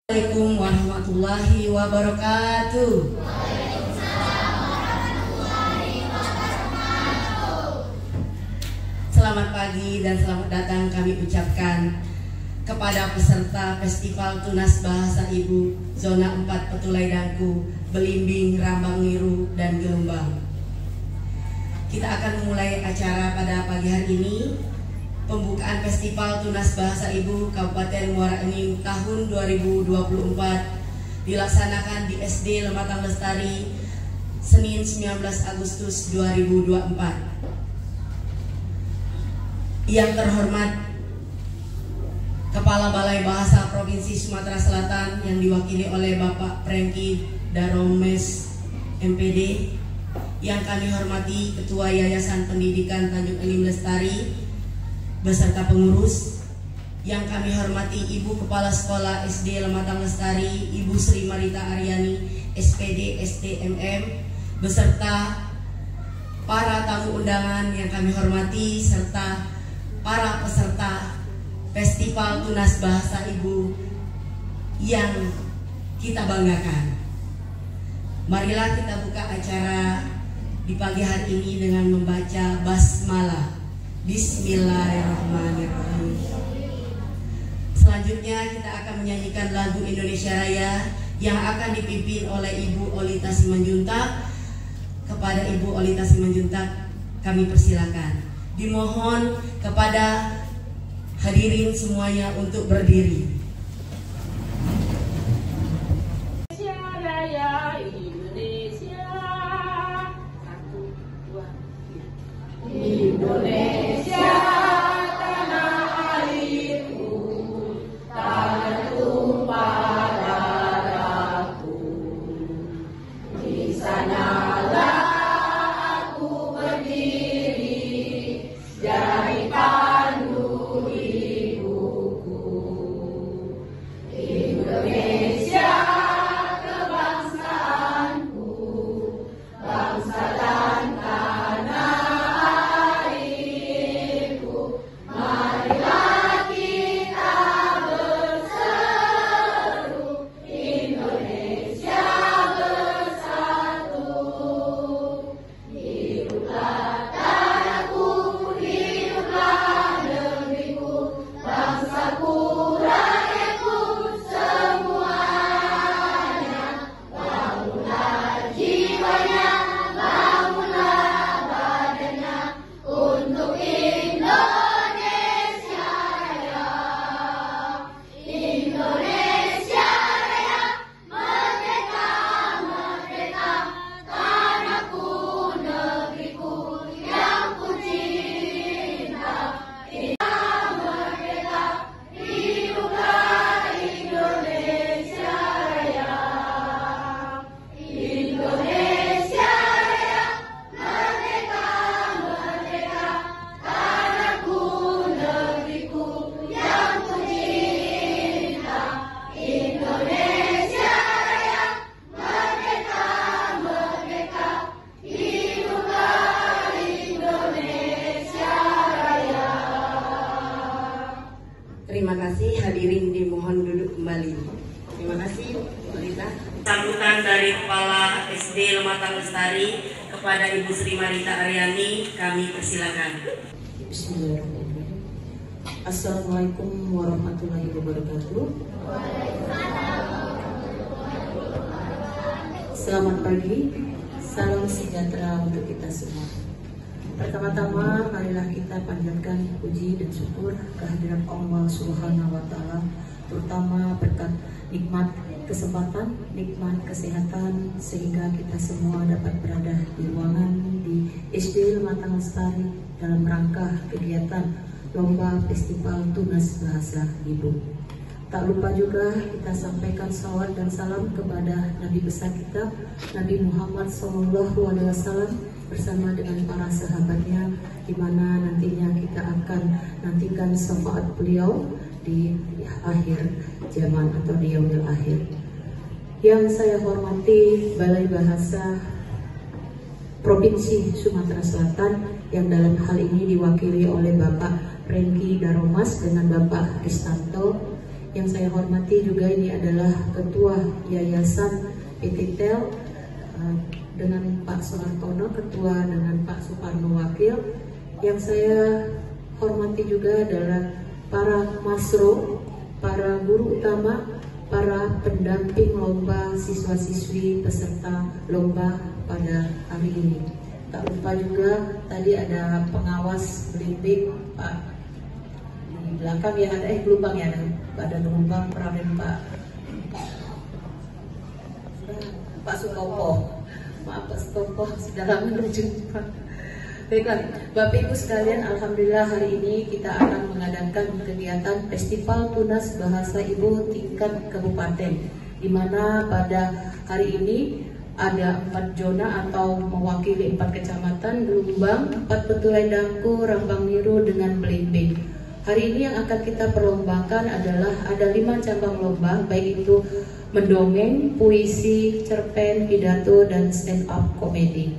Assalamualaikum warahmatullahi wabarakatuh. Selamat pagi dan selamat datang kami ucapkan kepada peserta Festival Tunas Bahasa Ibu Zona 4 Petulai Dangku, Belimbing, Rambang Niru, dan Gelembang. Kita akan memulai acara pada pagi hari ini. Pembukaan Festival Tunas Bahasa Ibu Kabupaten Muara Enim tahun 2024 dilaksanakan di SD Lematang Lestari Senin 19 Agustus 2024. Yang terhormat Kepala Balai Bahasa Provinsi Sumatera Selatan yang diwakili oleh Bapak Prengki Daromes MPD, yang kami hormati Ketua Yayasan Pendidikan Tanjung Elim Lestari beserta pengurus, yang kami hormati Ibu Kepala Sekolah SD Lematang Lestari, Ibu Sri Marita Aryani, SPD STMM, beserta para tamu undangan yang kami hormati, serta para peserta Festival Tunas Bahasa Ibu yang kita banggakan. Marilah kita buka acara di pagi hari ini dengan membaca basmalah. Bismillahirrahmanirrahim. Selanjutnya kita akan menyanyikan lagu Indonesia Raya yang akan dipimpin oleh Ibu Olita Simanjuntak. Kepada Ibu Olita Simanjuntak kami persilakan. Dimohon kepada hadirin semuanya untuk berdiri. Indonesia Raya, Indonesia. 1, 2, 3. Indonesia, tanah airku, tanah tumpah darahku. Di sanalah aku berdiri, jadi pandu hidupku. Indonesia, kebangsaanku, bangsa dan tanah. Terima kasih, hadirin dimohon duduk kembali. Terima kasih, Olita. Sambutan dari Kepala SD Lematang Lestari kepada Ibu Sri Marita Aryani kami persilakan. Bismillahirrahmanirrahim. Assalamualaikum warahmatullahi wabarakatuh. Selamat pagi, salam sejahtera untuk kita semua. Pertama-tama, marilah kita panjatkan puji dan syukur kehadirat Allah Subhanahu wa Ta'ala, terutama berkat nikmat kesempatan, nikmat kesehatan, sehingga kita semua dapat berada di ruangan di SD Lematang Lestari dalam rangka kegiatan Lomba Festival Tunas Bahasa Ibu. Tak lupa juga kita sampaikan salawat dan salam kepada Nabi besar kita, Nabi Muhammad SAW, bersama dengan para sahabatnya, di mana nantinya kita akan nantikan syafaat beliau di akhir zaman atau di yaumil akhir. Yang saya hormati Balai Bahasa Provinsi Sumatera Selatan, yang dalam hal ini diwakili oleh Bapak Prengki Daromas dengan Bapak Istanto, Yang saya hormati juga ini adalah Ketua Yayasan PT TEL dengan Pak Soehartono Ketua, dengan Pak Suparno Wakil. Yang saya hormati juga adalah para masro, para guru utama, para pendamping lomba, siswa-siswi peserta lomba pada hari ini. Tak lupa juga tadi ada pengawas belimbing Pak di belakang ya, ada gelombang ya, ada gelombang peranan Pak Sutopo. Maaf Pak Sutopo, sudah lama berjumpa. Baiklah, Bapak Ibu sekalian, alhamdulillah hari ini kita akan mengadakan kegiatan Festival Tunas Bahasa Ibu tingkat kabupaten, di mana pada hari ini ada 4 zona atau mewakili 4 kecamatan: Gelombang, 4 Petulai Dangku, Rambang Niru dengan Belimbing. Hari ini yang akan kita perlombakan adalah ada 5 cabang lomba, baik itu mendongeng, puisi, cerpen, pidato, dan stand up comedy.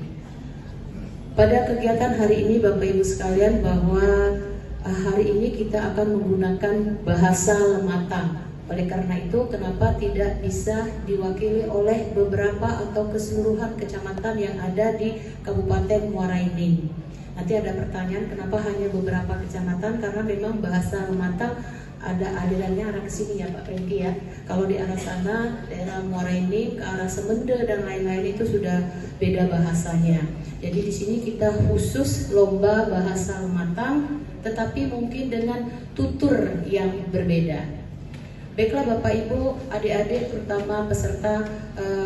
Pada kegiatan hari ini Bapak Ibu sekalian, bahwa hari ini kita akan menggunakan bahasa Lematang. Oleh karena itu, kenapa tidak bisa diwakili oleh beberapa atau keseluruhan kecamatan yang ada di Kabupaten Muara Enim? Nanti ada pertanyaan kenapa hanya beberapa kecamatan, karena memang bahasa Lematang ada alirannya arah ke sini ya Pak Rengki ya. Kalau di arah sana, daerah Muara Enim, ke arah Semende dan lain-lain itu sudah beda bahasanya. Jadi di sini kita khusus lomba bahasa Lematang, tetapi mungkin dengan tutur yang berbeda. Baiklah Bapak Ibu, adik-adik terutama peserta,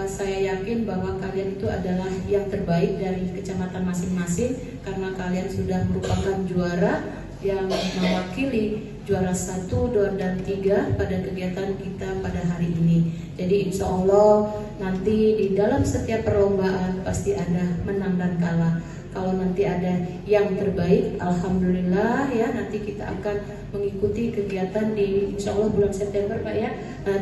saya yakin bahwa kalian itu adalah yang terbaik dari kecamatan masing-masing, karena kalian sudah merupakan juara yang mewakili juara 1, 2, dan 3 pada kegiatan kita pada hari ini. Jadi insya Allah nanti di dalam setiap perlombaan pasti ada menang dan kalah. Kalau nanti ada yang terbaik, alhamdulillah ya, nanti kita akan mengikuti kegiatan di insya Allah bulan September Pak ya,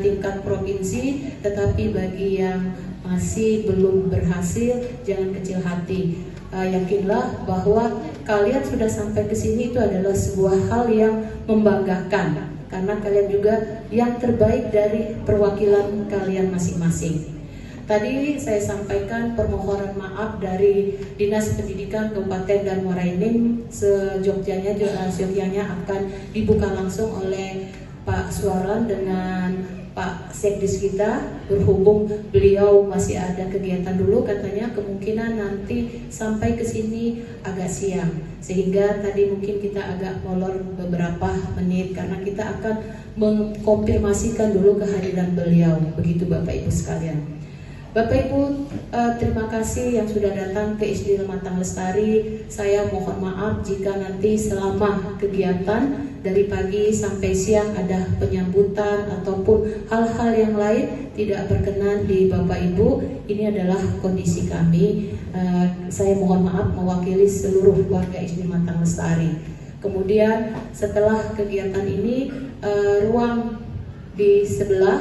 tingkat provinsi. Tetapi bagi yang masih belum berhasil, jangan kecil hati. Yakinlah bahwa kalian sudah sampai ke sini itu adalah sebuah hal yang membanggakan, karena kalian juga yang terbaik dari perwakilan kalian masing-masing. Tadi saya sampaikan permohonan maaf dari Dinas Pendidikan Kabupaten dan Muara Enim, sejogjanya akan dibuka langsung oleh Pak Suaran dengan Pak Sekdis kita, berhubung beliau masih ada kegiatan dulu, katanya kemungkinan nanti sampai ke sini agak siang, sehingga tadi mungkin kita agak molor beberapa menit karena kita akan mengkonfirmasikan dulu kehadiran beliau. Begitu Bapak Ibu sekalian. Bapak Ibu, terima kasih yang sudah datang ke SD Lematang Lestari. Saya mohon maaf jika nanti selama kegiatan dari pagi sampai siang ada penyambutan ataupun hal-hal yang lain tidak berkenan di Bapak Ibu. Ini adalah kondisi kami. Saya mohon maaf mewakili seluruh warga SD Lematang Lestari. Kemudian setelah kegiatan ini, ruang di sebelah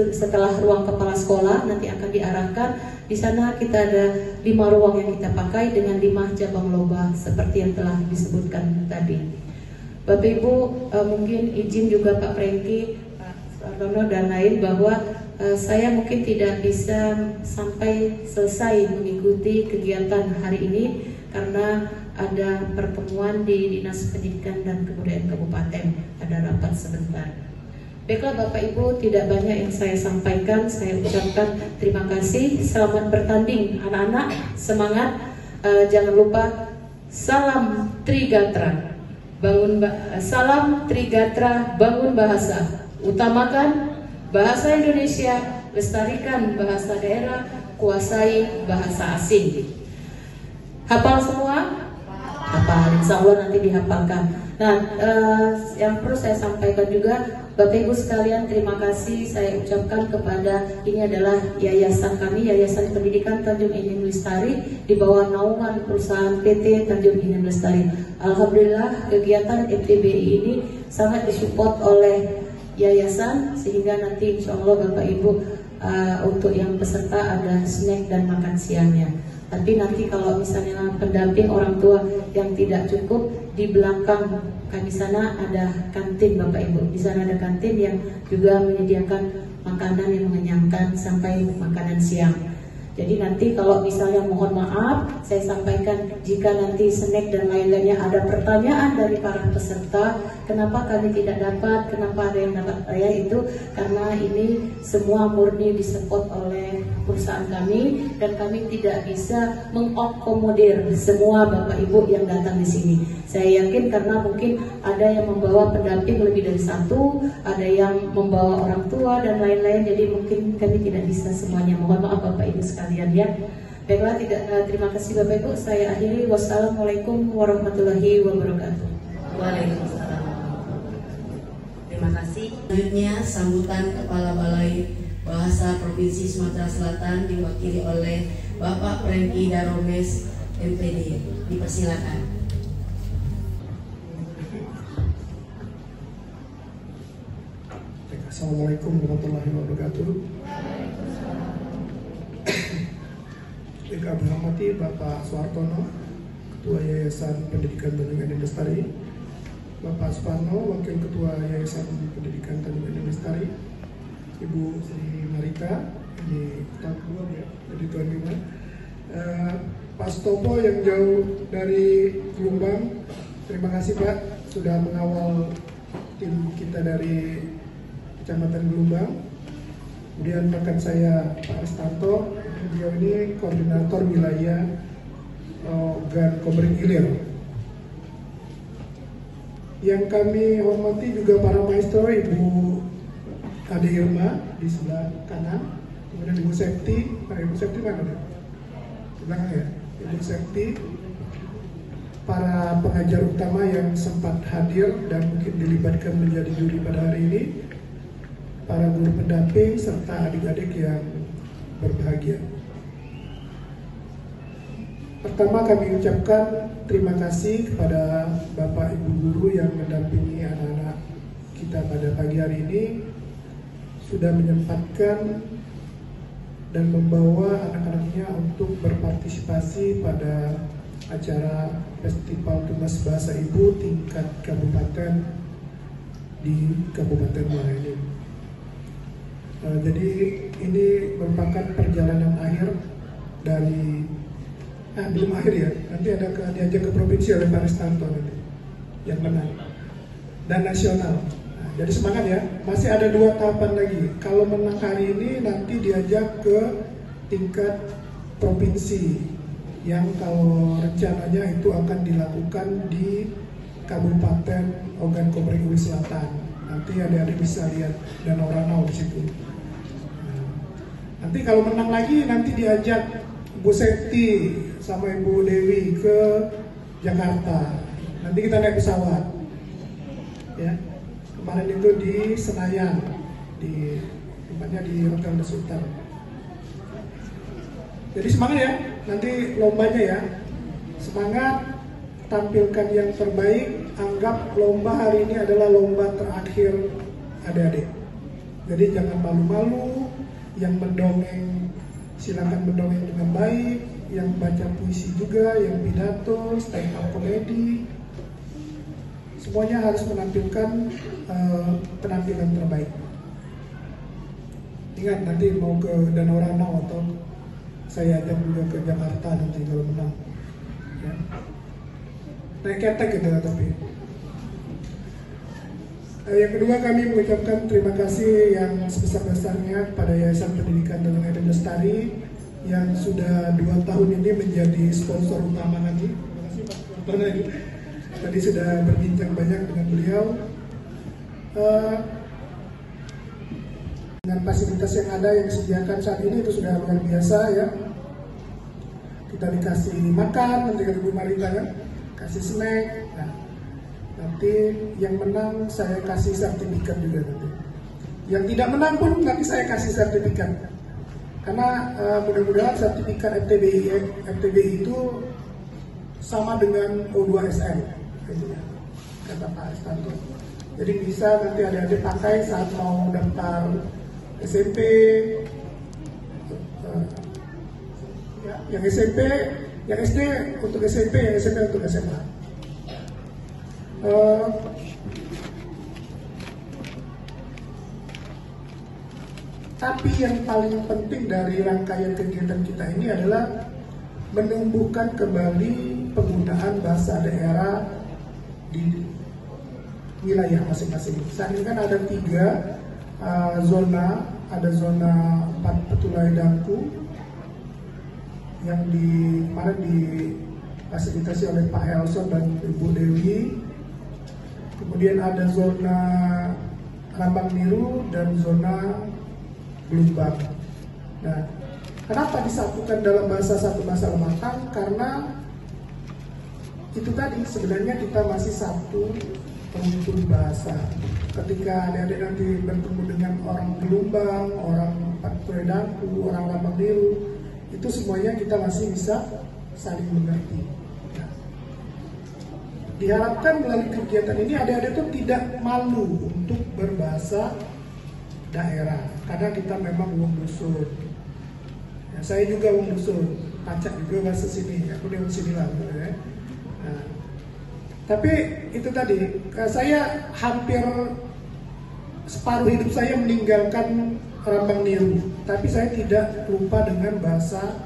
setelah ruang kepala sekolah nanti akan diarahkan. Di sana kita ada 5 ruang yang kita pakai dengan 5 cabang lomba seperti yang telah disebutkan tadi. Bapak Ibu, mungkin izin juga Pak Prengki, Pak Sardono dan lain, bahwa saya mungkin tidak bisa sampai selesai mengikuti kegiatan hari ini karena ada pertemuan di Dinas Pendidikan dan Kebudayaan Kabupaten, ada rapat sebentar. Baiklah Bapak Ibu, tidak banyak yang saya sampaikan. Saya ucapkan terima kasih. Selamat bertanding anak-anak, semangat. Jangan lupa salam Trigatra, salam Trigatra, bangun bahasa, utamakan bahasa Indonesia, lestarikan bahasa daerah, kuasai bahasa asing. Hafal semua? Hafal, insya Allah nanti dihafalkan. Nah, yang perlu saya sampaikan juga, Bapak Ibu sekalian, terima kasih saya ucapkan kepada, ini adalah yayasan kami, Yayasan Pendidikan Tanjung Inin Lestari, di bawah naungan perusahaan PT Tanjung Inin Lestari. Alhamdulillah kegiatan FTBI ini sangat disupport oleh yayasan, sehingga nanti insya Allah Bapak Ibu untuk yang peserta ada snack dan makan siangnya. Tapi nanti kalau misalnya pendamping orang tua yang tidak cukup, di belakang kami sana ada kantin Bapak Ibu. Di sana ada kantin yang juga menyediakan makanan yang mengenyangkan sampai makanan siang. Jadi nanti kalau misalnya mohon maaf, saya sampaikan jika nanti snack dan lain-lainnya ada pertanyaan dari para peserta, kenapa kami tidak dapat, kenapa ada yang dapat saya itu karena ini semua murni disupport oleh perusahaan kami dan kami tidak bisa mengakomodir semua Bapak Ibu yang datang di sini. Saya yakin karena mungkin ada yang membawa pendamping lebih dari satu, ada yang membawa orang tua dan lain-lain, jadi mungkin kami tidak bisa semuanya. Mohon maaf Bapak Ibu sekalian ya. Baiklah, terima kasih Bapak Ibu. Saya akhiri. Wassalamualaikum warahmatullahi wabarakatuh. Waalaikumsalam. Terima kasih. Selanjutnya sambutan Kepala Balai Bahasa Provinsi Sumatera Selatan diwakili oleh Bapak Prengki Daromes MPD. Dipersilakan. Assalamualaikum warahmatullahi wabarakatuh. Yang kami hormati Bapak Suhartono, Ketua Yayasan Pendidikan Tanjung Edim Lestari, Bapak Suparno, Wakil Ketua Yayasan Pendidikan Tanjung Edim Lestari, Ibu Sri Marita, ini Ketua Kedua ya, jadi Tuan Bima, Pak Stopo yang jauh dari Jombang, terima kasih Pak sudah mengawal tim kita dari Kecamatan Gelombang. Kemudian rekan saya Pak Aristanto, beliau ini koordinator wilayah organ Komering Ilir. Yang kami hormati juga para maestro, Ibu Ade Irma di sebelah kanan, kemudian Ibu Septi, Ibu Septi mana deh? Sebelah ya, Ibu Septi, para pengajar utama yang sempat hadir dan mungkin dilibatkan menjadi juri pada hari ini, para guru pendamping, serta adik-adik yang berbahagia. Pertama kami ucapkan terima kasih kepada Bapak Ibu Guru yang mendampingi anak-anak kita pada pagi hari ini, sudah menyempatkan dan membawa anak-anaknya untuk berpartisipasi pada acara Festival Tunas Bahasa Ibu tingkat kabupaten di Kabupaten Muara Enim. Jadi ini merupakan perjalanan akhir dari belum akhir ya, nanti ada diajak ke provinsi oleh Pak Aristanto nanti yang menang dan nasional. Jadi semangat ya, masih ada 2 tahapan lagi. Kalau menang hari ini nanti diajak ke tingkat provinsi yang kalau rencananya itu akan dilakukan di Kabupaten Ogan Komering Ilir Selatan. Nanti adik-adik bisa lihat Danau Ranau di situ. Nanti kalau menang lagi nanti diajak Bu Septi sama Ibu Dewi ke Jakarta. Nanti kita naik pesawat. Ya. Kemarin itu di Senayan, di tempatnya di Hotel The Sultan. Jadi semangat ya, nanti lombanya ya. Semangat, tampilkan yang terbaik. Anggap lomba hari ini adalah lomba terakhir adik-adik. Jadi jangan malu-malu. Yang mendongeng silakan mendongeng dengan baik, yang baca puisi juga, yang pidato, stand up komedi, semuanya harus menampilkan penampilan terbaik. Ingat nanti mau ke Danau Ranau atau saya ajak juga ke Jakarta nanti kalau menang. Ya. Naik ketek gitu tapi. Yang kedua, kami mengucapkan terima kasih yang sebesar-besarnya kepada Yayasan Pendidikan Tanjung Edim Lestari yang sudah 2 tahun ini menjadi sponsor utama kami. Terima kasih Pak Suhartono. Tadi sudah berbincang banyak dengan beliau. Dengan fasilitas yang ada yang disediakan saat ini itu sudah luar biasa ya. Kita dikasih makan, nanti Ibu Marita ya, kasih snack. Nah, nanti yang menang saya kasih sertifikat juga nanti. Yang tidak menang pun nanti saya kasih sertifikat. Karena mudah-mudahan sertifikat FTBI itu sama dengan O2SN, kata Pak Aristanto. Jadi bisa nanti adik-adik pakai saat mau daftar SMP, yang SMP, yang SD untuk SMP, yang SMP untuk SMA. Tapi yang paling penting dari rangkaian kegiatan kita ini adalah menumbuhkan kembali penggunaan bahasa daerah di wilayah masing-masing. Saat ini kan ada 3 zona, ada zona 4 Petulai Dangku yang kemarin difasilitasi oleh Pak Elson dan Ibu Dewi. Kemudian ada zona Rambang Biru dan zona Gelombang. Nah, kenapa disatukan dalam bahasa satu bahasa Lematang? Karena itu tadi sebenarnya kita masih satu penutur bahasa. Ketika adik-adik nanti bertemu dengan orang Gelombang, orang Petulai Dangku, orang Rambang Biru, itu semuanya kita masih bisa saling mengerti. Nah, diharapkan melalui kegiatan ini adik-adik itu tidak malu untuk berbahasa daerah, karena kita memang wong dusun. Ya, saya juga wong dusun, pacak juga bahasa sini, aku di sini lah. Ya. Nah, tapi itu tadi, saya hampir separuh hidup saya meninggalkan Rambang Niru, tapi saya tidak lupa dengan bahasa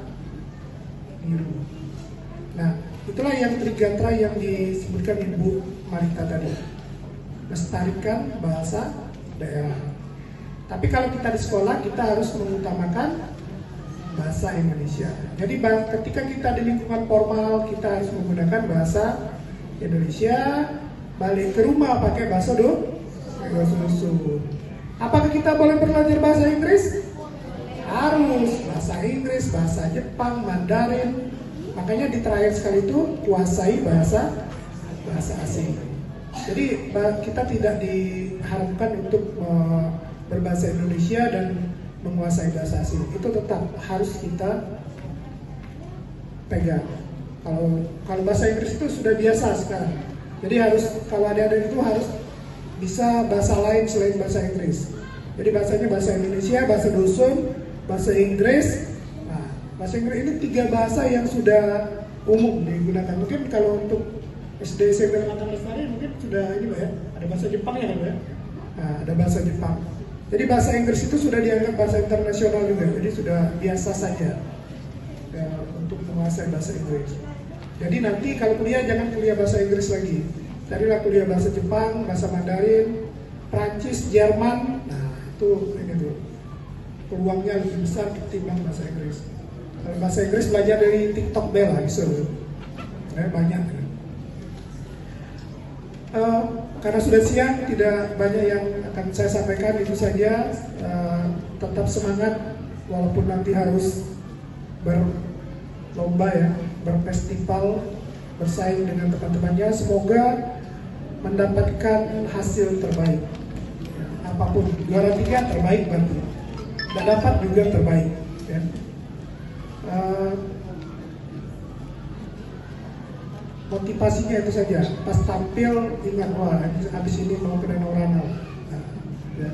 Niru. Nah, itulah yang trigantra yang disebutkan Ibu Marita tadi, melestarikan bahasa daerah. Tapi kalau kita di sekolah, kita harus mengutamakan bahasa Indonesia. Jadi ketika kita di lingkungan formal, kita harus menggunakan bahasa Indonesia. Balik ke rumah pakai bahasa dusun. Apakah kita boleh belajar bahasa Inggris? Harus. Bahasa Inggris, bahasa Jepang, Mandarin. Makanya di terakhir sekali itu kuasai bahasa asing. Jadi kita tidak diharapkan untuk berbahasa Indonesia dan menguasai bahasa asing. Itu tetap harus kita pegang. Kalau bahasa Inggris itu sudah biasa sekarang. Jadi kalau ada itu harus bisa bahasa lain selain bahasa Inggris. Jadi bahasanya bahasa Indonesia, bahasa dusun, bahasa Inggris. Nah, bahasa Inggris ini 3 bahasa yang sudah umum digunakan. Mungkin kalau untuk SD, SMP, Lestari mungkin sudah ini ya. Ada bahasa Jepang ya kan ya. Nah, ada bahasa Jepang. Jadi bahasa Inggris itu sudah dianggap bahasa internasional juga, jadi sudah biasa saja ya, untuk menguasai bahasa Inggris. Jadi nanti kalau kuliah jangan kuliah bahasa Inggris lagi, carilah kuliah bahasa Jepang, bahasa Mandarin, Prancis, Jerman. Nah itu ini tuh peluangnya lebih besar ketimbang bahasa Inggris. Kalau bahasa Inggris belajar dari TikTok Bella bisa, banyak. Karena sudah siang, tidak banyak yang akan saya sampaikan, itu saja. Tetap semangat, walaupun nanti harus berlomba ya, berfestival, bersaing dengan teman-temannya. Semoga mendapatkan hasil terbaik. Apapun, juara 3 terbaik berarti. Dan dapat juga terbaik. Ya. Motivasinya itu saja, pas tampil ingat, wah habis ini mau ke Danau Ranau. Nah, ya.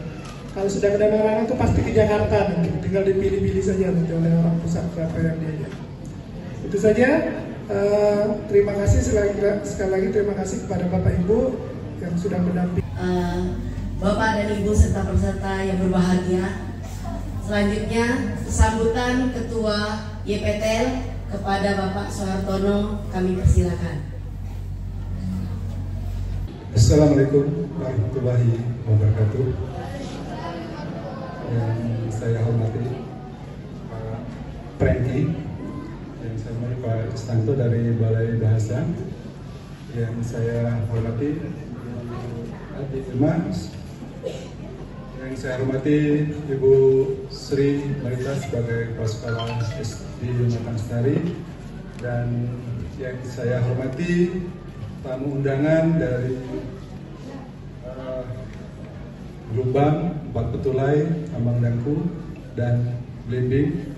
Kalau sudah ke Danau Ranau itu pasti ke Jakarta, nanti tinggal dipilih-pilih saja nanti oleh orang pusat siapa yang diajak. Itu saja. Terima kasih sekali lagi terima kasih kepada Bapak Ibu yang sudah mendampingi. Bapak dan Ibu serta peserta yang berbahagia. Selanjutnya sambutan Ketua YPTL kepada Bapak Soehartono kami persilakan. Assalamualaikum warahmatullahi wabarakatuh. Yang saya hormati Pak Prengki, yang saya hormati Pak Istanto dari Balai Bahasa, yang saya hormati Adi Mas, yang saya hormati Ibu Sri Marita sebagai Kepala Sekolah SD Lematang Lestari, dan yang saya hormati tamu undangan dari Gelombang, 4 Petulai, Rambang Dangku, dan Belimbing,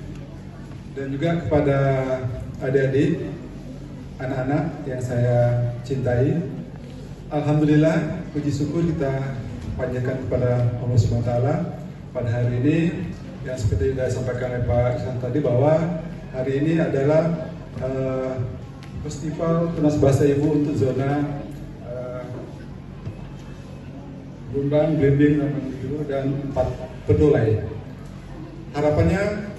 dan juga kepada adik-adik, anak-anak yang saya cintai. Alhamdulillah, puji syukur kita panjatkan kepada Allah SWT pada hari ini, yang seperti sudah disampaikan oleh Pak Isan tadi, bahwa hari ini adalah Festival Tunas Bahasa Ibu untuk zona Jumbang, Blimbing, dan 4 Pedulai. Harapannya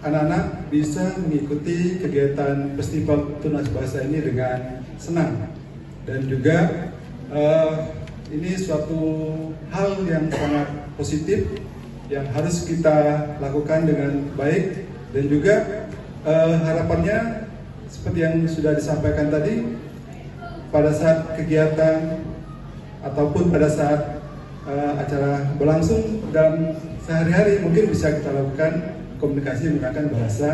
anak-anak bisa mengikuti kegiatan Festival Tunas Bahasa ini dengan senang, dan juga ini suatu hal yang sangat positif yang harus kita lakukan dengan baik, dan juga harapannya seperti yang sudah disampaikan tadi, pada saat kegiatan ataupun pada saat acara berlangsung dan sehari-hari mungkin bisa kita lakukan komunikasi menggunakan bahasa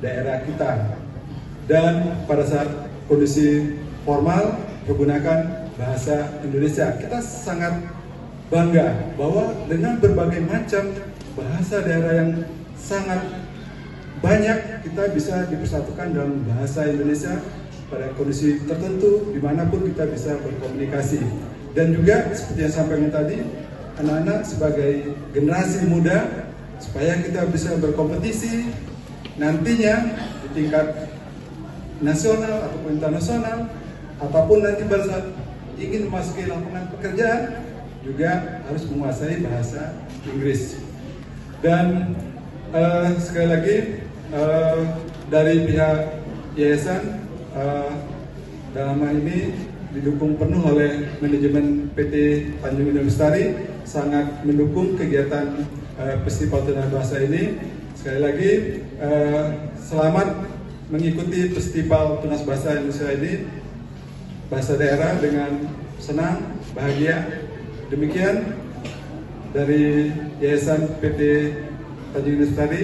daerah kita, dan pada saat kondisi formal menggunakan bahasa Indonesia. Kita sangat bangga bahwa dengan berbagai macam bahasa daerah yang sangat banyak, kita bisa dipersatukan dalam bahasa Indonesia pada kondisi tertentu dimanapun kita bisa berkomunikasi. Dan juga seperti yang sampaikan tadi, anak-anak sebagai generasi muda, supaya kita bisa berkompetisi nantinya di tingkat nasional ataupun internasional, ataupun nanti pada saat ingin memasuki lapangan pekerjaan juga harus menguasai bahasa Inggris. Dan sekali lagi dari pihak yayasan dalam hal ini didukung penuh oleh manajemen PT Tanjung Indah Lestari, sangat mendukung kegiatan Festival Tunas Bahasa ini. Sekali lagi selamat mengikuti Festival Tunas Bahasa Indonesia ini, bahasa daerah dengan senang, bahagia. Demikian dari Yayasan PT Tanjung Indah Lestari,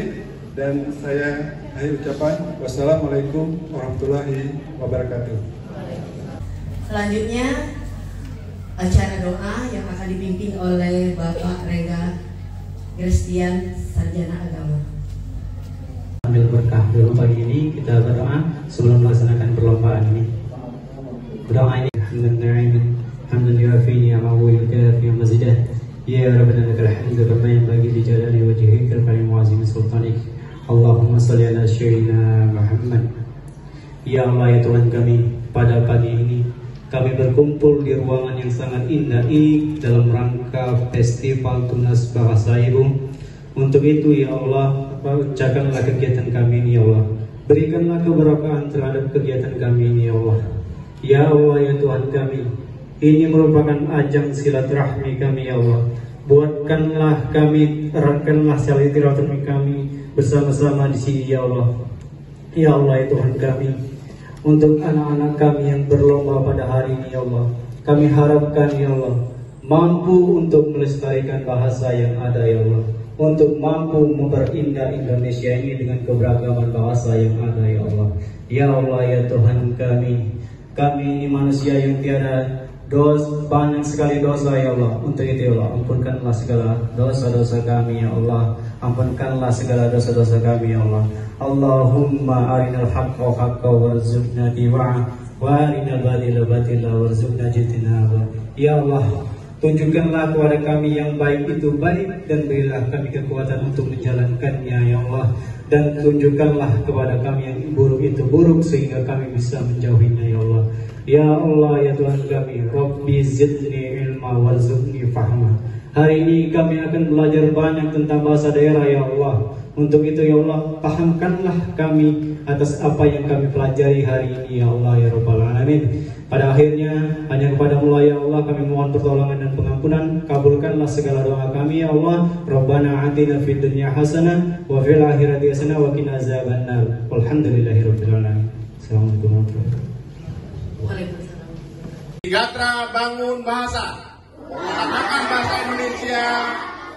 dan saya akhir ucapan wassalamualaikum warahmatullahi wabarakatuh. Selanjutnya acara doa yang akan dipimpin oleh Bapak Rega Christian, Sarjana Agama. Ambil berkah dulu pagi ini, kita berdoa sebelum melaksanakan perlombaan ini. Berdoa ini hamdan yuafi ni'amahu wa yukafi mazidah. Ya Rabbana lakal hamdu kama yanbaghi li jalali wajhikal karim wa azimi sultanik. Allahumma shalli ala sayyidina Muhammad. Ya Allah, ya Tuhan kami, pada pagi ini kami berkumpul di ruangan yang sangat indah ini dalam rangka Festival Tunas Bahasa Ibu. Untuk itu ya Allah, jagalah kegiatan kami ini ya Allah. Berikanlah keberkahan terhadap kegiatan kami ini ya Allah. Ya Allah, ya Tuhan kami, ini merupakan ajang silaturahmi kami ya Allah. Buatkanlah kami, eratkanlah silaturahmi kami bersama-sama di sini ya Allah. Ya Allah, ya Tuhan kami, untuk anak-anak kami yang berlomba pada hari ini ya Allah, kami harapkan ya Allah mampu untuk melestarikan bahasa yang ada ya Allah, untuk mampu memperindah Indonesia ini dengan keberagaman bahasa yang ada ya Allah. Ya Allah, ya Tuhan kami ini manusia yang tiada banyak sekali dosa ya Allah. Untuk itu ya Allah, ampunkanlah segala dosa-dosa kami ya Allah. Ampunkanlah segala dosa-dosa kami ya Allah. Allahumma arinal haqqa haqqa warzuqna tiba'ah wa arinal batila batila warzuqna jitinaba. Ya Allah, tunjukkanlah kepada kami yang baik itu baik, dan berilah kami kekuatan untuk menjalankannya ya Allah. Dan tunjukkanlah kepada kami yang buruk itu buruk, sehingga kami bisa menjauhinya ya Allah. Ya Allah, ya Tuhan kami, Rabbi zidni ilma warzuqni fahma. Hari ini kami akan belajar banyak tentang bahasa daerah ya Allah. Untuk itu ya Allah, pahamkanlah kami atas apa yang kami pelajari hari ini ya Allah ya Rabbal Alamin. Pada akhirnya hanya kepada-Mu ya Allah kami mohon pertolongan dan pengampunan. Kabulkanlah segala doa kami ya Allah. Rabbana atina fid dunya hasanah wa fil akhirati hasanah wa qina azabannar. Walhamdulillahirabbil alamin. Assalamualaikum warahmatullahi wabarakatuh. Waalaikumsalam. Gatra bangun bahasa, utamakan bahasa Indonesia,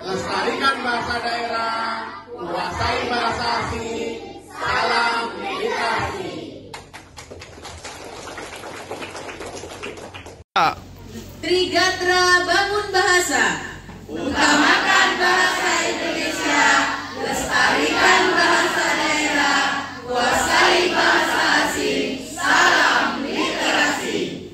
lestarikan bahasa daerah, kuasai bahasa asing. Salam literasi. Trigatra bangun bahasa, utamakan bahasa Indonesia, lestarikan bahasa daerah, kuasai bahasa asing. Salam literasi.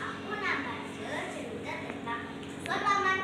Aku nama cerita tentang Sulaiman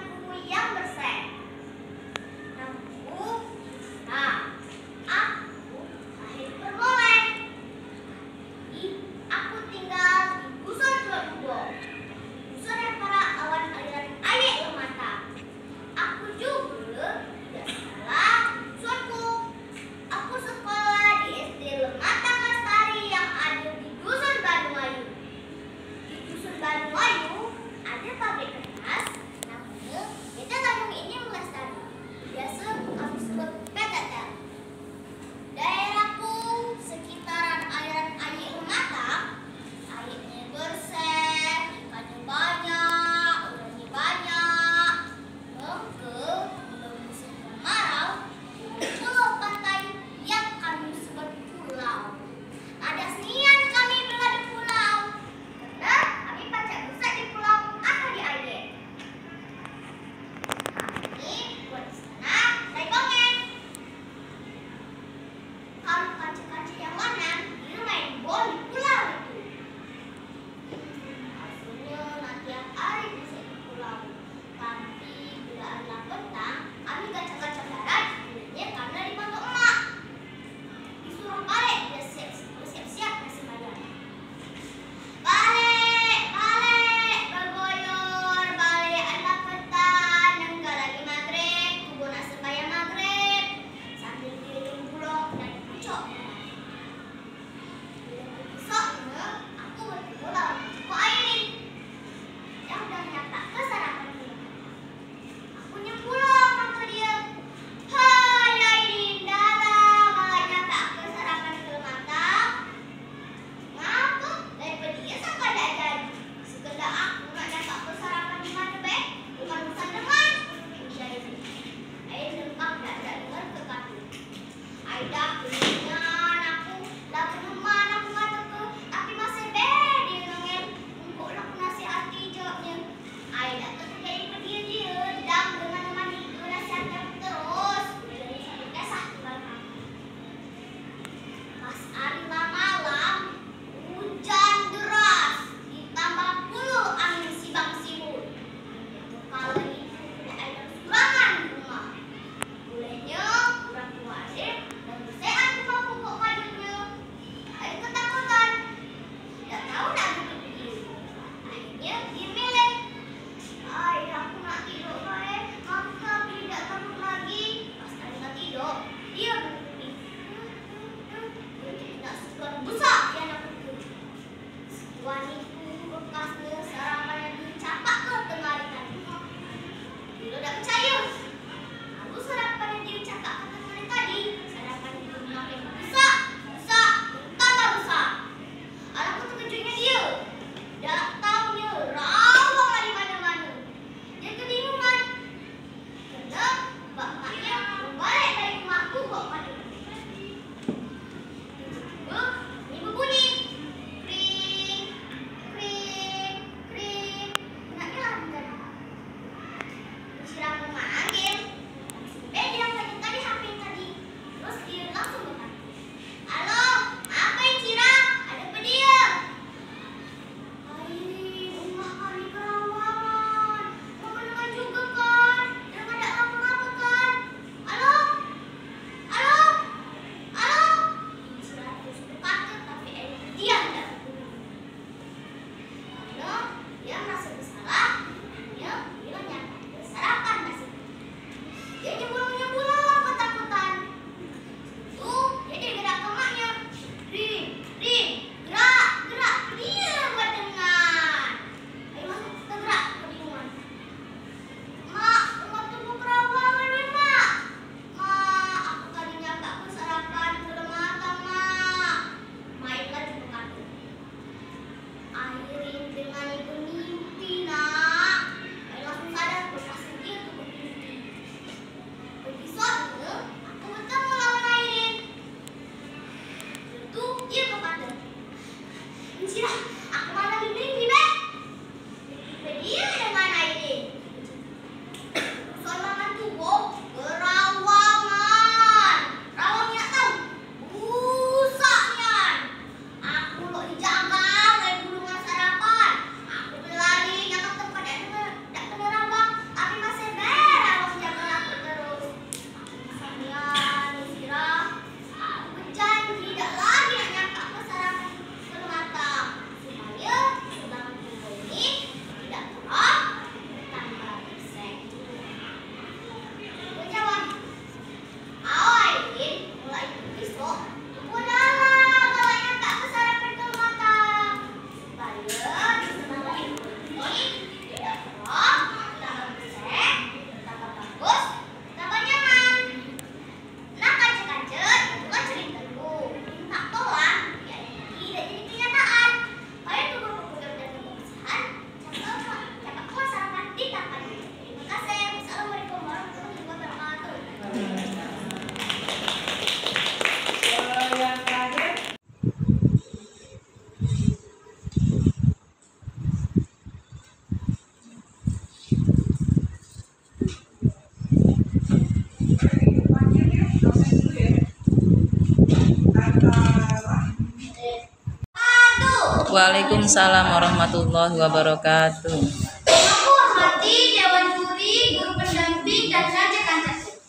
Waalaikumsalam warahmatullahi wabarakatuh. Aku hormati Dewan Juri, Guru Pendamping, dan Raja-Kancah.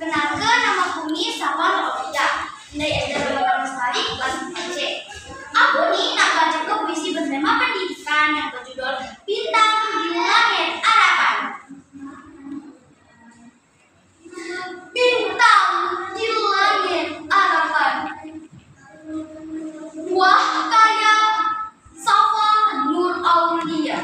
Kenalkan, nama kami Safa Nurulida. Nilai SD 8 Lestari, kelas 4C. Aku nih nak baca puisi bertema pendidikan yang berjudul Bintang di Langit Harapan. Bintang di langit harapan. Wah kaya Safa Nur Aulia.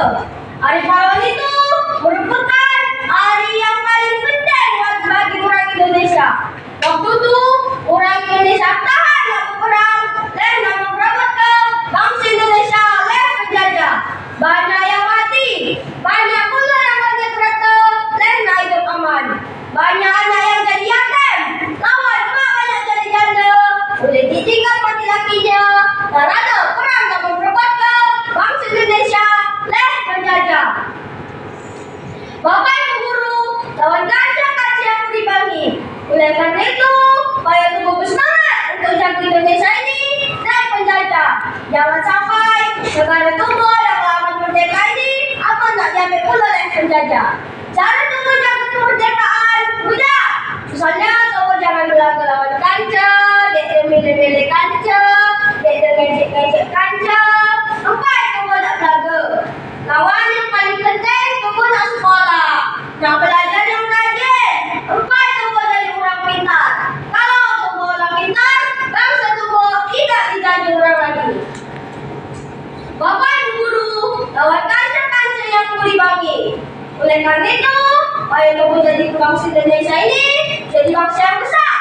Hari pahlawan itu merupakan hari yang paling penting bagi orang Indonesia. Waktu itu orang Indonesia tahan waktu perang dan memperebut ke bangsa Indonesia oleh penjajah. Banyak yang mati, banyak pula yang mati kereta dan hidup aman. Banyak anak yang jadi yatim, lawan emak banyak jadi janda. Boleh ditinggal mati lakinya. Dan ada perang yang memperebut ke bangsa Indonesia oleh penjajah. Bapak Ibu guru, lawan kaca-kaca yang beribangi. Oleh karena itu, saya tunggu bersemangat untuk jaga Indonesia ini dari penjajah. Jangan sampai negara tunggu yang lama merdeka ini apa nak diambil pula oleh penjajah. Cara tunggu jaga kemerdekaan mudah. Misalnya, tunggu jangan berlaku lawan kaca, dia milih-milih kaca, dia ngejek-ngejek kaca. Sampai tunggu nak belaga. Lawan yang paling penting tunggu nak sekolah, nak belajar yang rajin. Sampai tunggu jadi orang pintar. Kalau tunggu orang pintar, bangsa tunggu tidak dijadi orang lagi. Bapak Ibu guru, lawan kaca-kaca yang beribangi. Oleh karena itu, ayo tunggu jadi bangsa Indonesia ini jadi bangsa yang besar,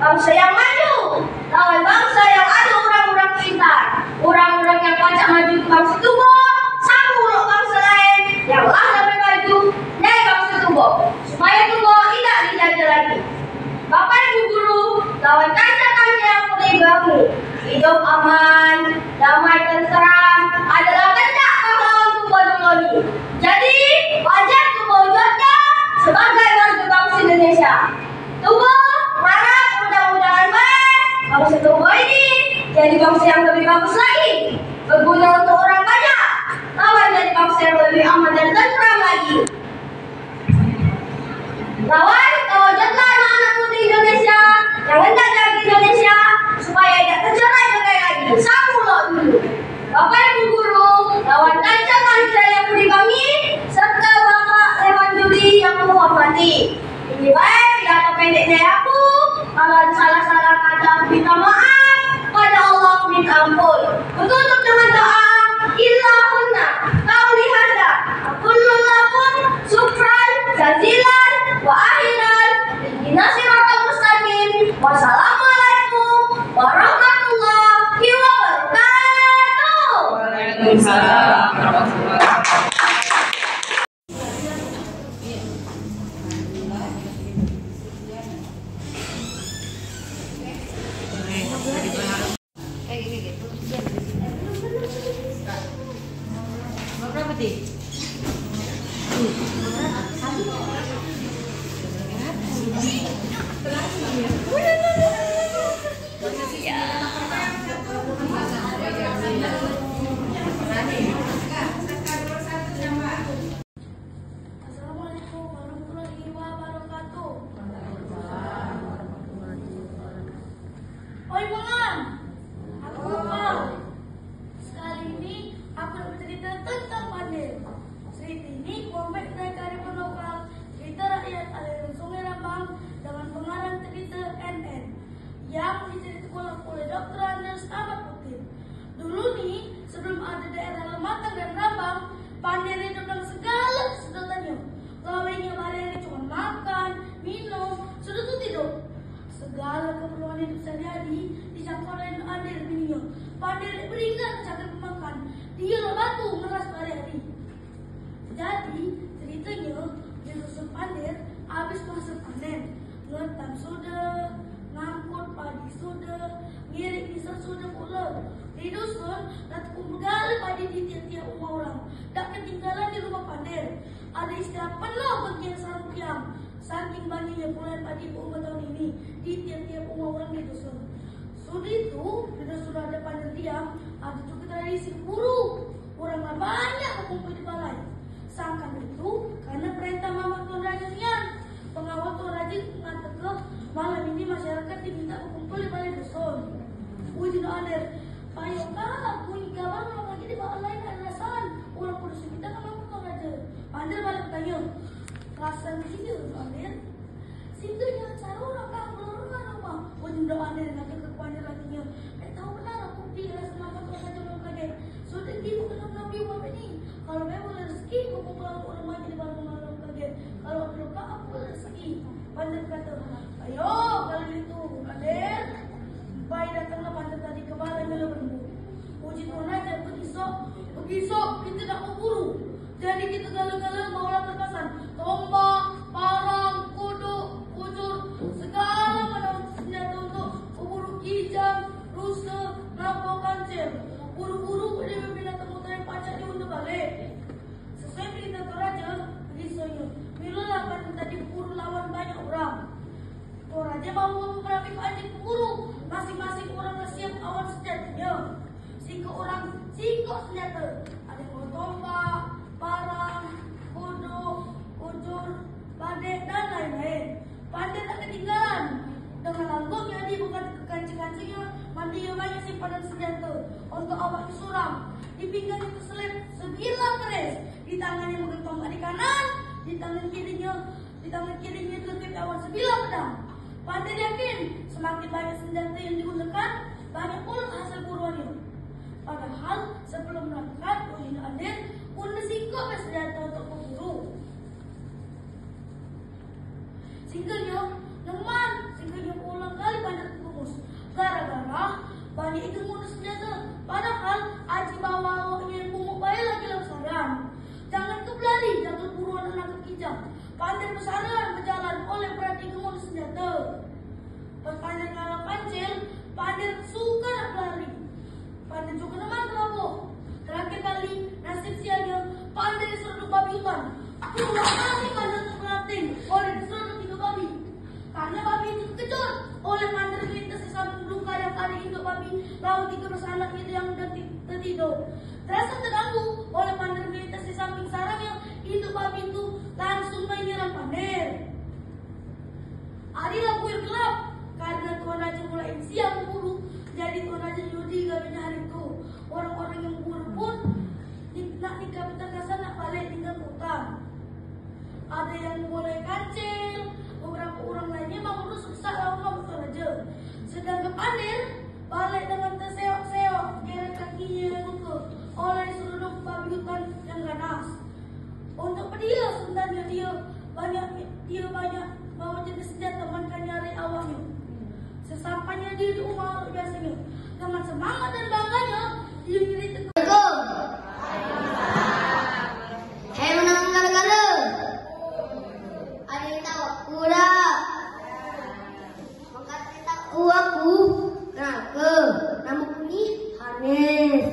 bangsa yang maju, lawan bangsa yang ada orang-orang pintar, orang-orang yang pacak maju ke bangsa tunggu, sama ulok bangsa lain yang lah sampai maju dari bangsa tunggu, supaya tunggu tidak dijajah lagi. Bapak Ibu guru, lawan kaca-kaca yang beribangi, hidup aman, damai tentram adalah kehendak pahlawan tunggu dulu ini. Jadi wajib tunggu wujudnya sebagai warga bangsa Indonesia. Tunggu harap mudah-mudahan baik bangsa tunggu ini jadi bangsa yang lebih bagus lagi, berguna untuk orang banyak, lawan jadi bangsa yang lebih aman dan tentram lagi. Lawan wujudlah anak-anak putri Indonesia yang hendak jaga Indonesia supaya tidak tercerai berai lagi. Samulah dulu. Bapak Ibu guru, lawan kaca-kaca yang beribangi, serta Bapak Dewan Juri yang menghormati. Ini baik data pendek dari aku. Kalau ada salah-salah kata, minta maaf. Pada Allah minta ampun. Tutup dengan doa. Illahunna qauli hadza aqulu lakum syukran jazilan wa akhiran ihdinas siratal mustaqim. Wassalamualaikum warahmatullahi wabarakatuh. Waalaikumsalam warahmatullahi wabarakatuh. Berapa sih? Assalamualaikum warahmatullahi wabarakatuh. Oi Bang, aku lupa. Sekali ini aku nak bercerita tentang Pandir. Cerita ini kompleks dari kearifan lokal, cerita rakyat aliran Sungai Rambang dengan pengarang cerita NN yang diceritakan oleh Dr. Anders Ahmad Putin. Dulu nih, sebelum ada daerah Lematang dan Rambang, Pandir itu dengan segala kesedatannya. Gawainya Pandir cuma makan, minum, sudah tuh tidur. Segala keperluan hidup sehari-hari dicampur oleh Pandir bininya. Pandir beringat cakap makan. Dia batu meras hari-hari. Jadi ceritanya di dusun Pandir habis masa panen, ngetam sudah, ngangkut padi sudah, ngirik pisau sudah pula. Di dusun tak kumpul padi di tiap-tiap rumah orang. Tak ketinggalan di rumah Pandir. Ada istilah penuh bagi yang sarung kiam. Saking banyaknya bulan padi umur tahun ini di tiap-tiap rumah orang di dusun. Sudah itu, di dusun ada Pandir diam, ada juga tradisi buru. Orang banyak berkumpul di balai. Sangkan itu karena perintah Mama Tuan Raja Sian. Pengawal Tuan Raja mengatakan malam ini masyarakat diminta berkumpul di balai dusun. Wujud Aner, payokah bunyi kabar lagi di balai adalah san. Orang kudus kita kan Mama Tuan Raja. Pandir malah tanya, rasan sini Aner. Situ yang cara orang kan berurusan apa? Wujud Aner nak ke Pandir lagi. Tahu benar aku di rasa Mama Tuan Raja belum lagi. Sudah dia bukan Nabi Muhammad ini. Kalau memang aku kalau orang maju di malam kaget. Kalau luka aku rezeki. Panjat kata, ayo kalau itu Aden. Bayi datanglah panjat tadi kepala melo berembuk. Puji Tuhan aja begisok kita tak berburu. Jadi kita galau-galau maulah terkesan. Tombak, parang, kudu, kujur, segala macam senjata untuk berburu kijang, rusa, nampau kancil. Buru-buru dia binatang utara pacak dia untuk balik. Sesuai perintah Toraja, begisonya. Milalah kan tadi berburu lawan banyak orang. Toraja mau beberapa anjing pemburu. Masing-masing orang siap awan senjatanya. Singkok senjata. Ada yang tombak, parang, kodok, kujur, badek dan lain-lain. Pandai tak ketinggalan. Dengan anggotnya dia bukan ke kancing-kancingnya, mandi yang banyak simpanan senjata untuk awak disuram. Di pinggangnya terselip sebilah keris. Di tangannya megang tombak di kanan, di tangan kirinya terkait awan sebilah pedang. Pandai yakin semakin banyak senjata yang digunakan, banyak pula hasil buruannya. Padahal sebelum berangkat, Ulin Aden udah singkok senjata untuk berburu. Singgahnya ulang kali banyak terus. Gara-gara banyak itu ngurus senjata. Padahal aji bawa awaknya bumuk bayi lagi langsarian. Jangan berlari, jangan buruan anak kijang. Pandai bersarian berjalan oleh berarti ngurus senjata. Pas pandai ngalah kancil, pandai suka nak berlari. Pandai juga nama terlalu. Terakhir kali nasib sianya pandai diseruduk babi hutan. Dua kali pandai terpelanting oleh diseruduk 3 babi. Karena babi itu terkejut oleh pandai melintas di samping luka yang kali itu babi lawan 3 anak itu yang tertidur. Terasa terganggu oleh pandai melintas di samping sarangnya, itu babi itu langsung menyerang pandai. Hari lampu yang gelap karena Tuhan Raja mulai siap berburu. Jadi Tuhan Raja Yudi gak mencari itu. Orang-orang yang berburu pun nak dikapitkan kasar nak balik tinggal hutan. Ada yang mulai kancil, beberapa orang lainnya mau rusuk lawan Tuhan Raja. Sedangkan Panir balik dengan terseok-seok, geret kakinya yang luka oleh seluruh babi hutan yang ganas. Untuk dia sebenarnya dia banyak bawa jenis senjata mereka nyari awaknya. Sesampainya dia di rumah biasanya dengan semangat dan bangganya dia cerita. Hei menang gara-gara. Ada yang tahu aku dah. Maka tahu aku. Kenapa? Namaku ni Hanis.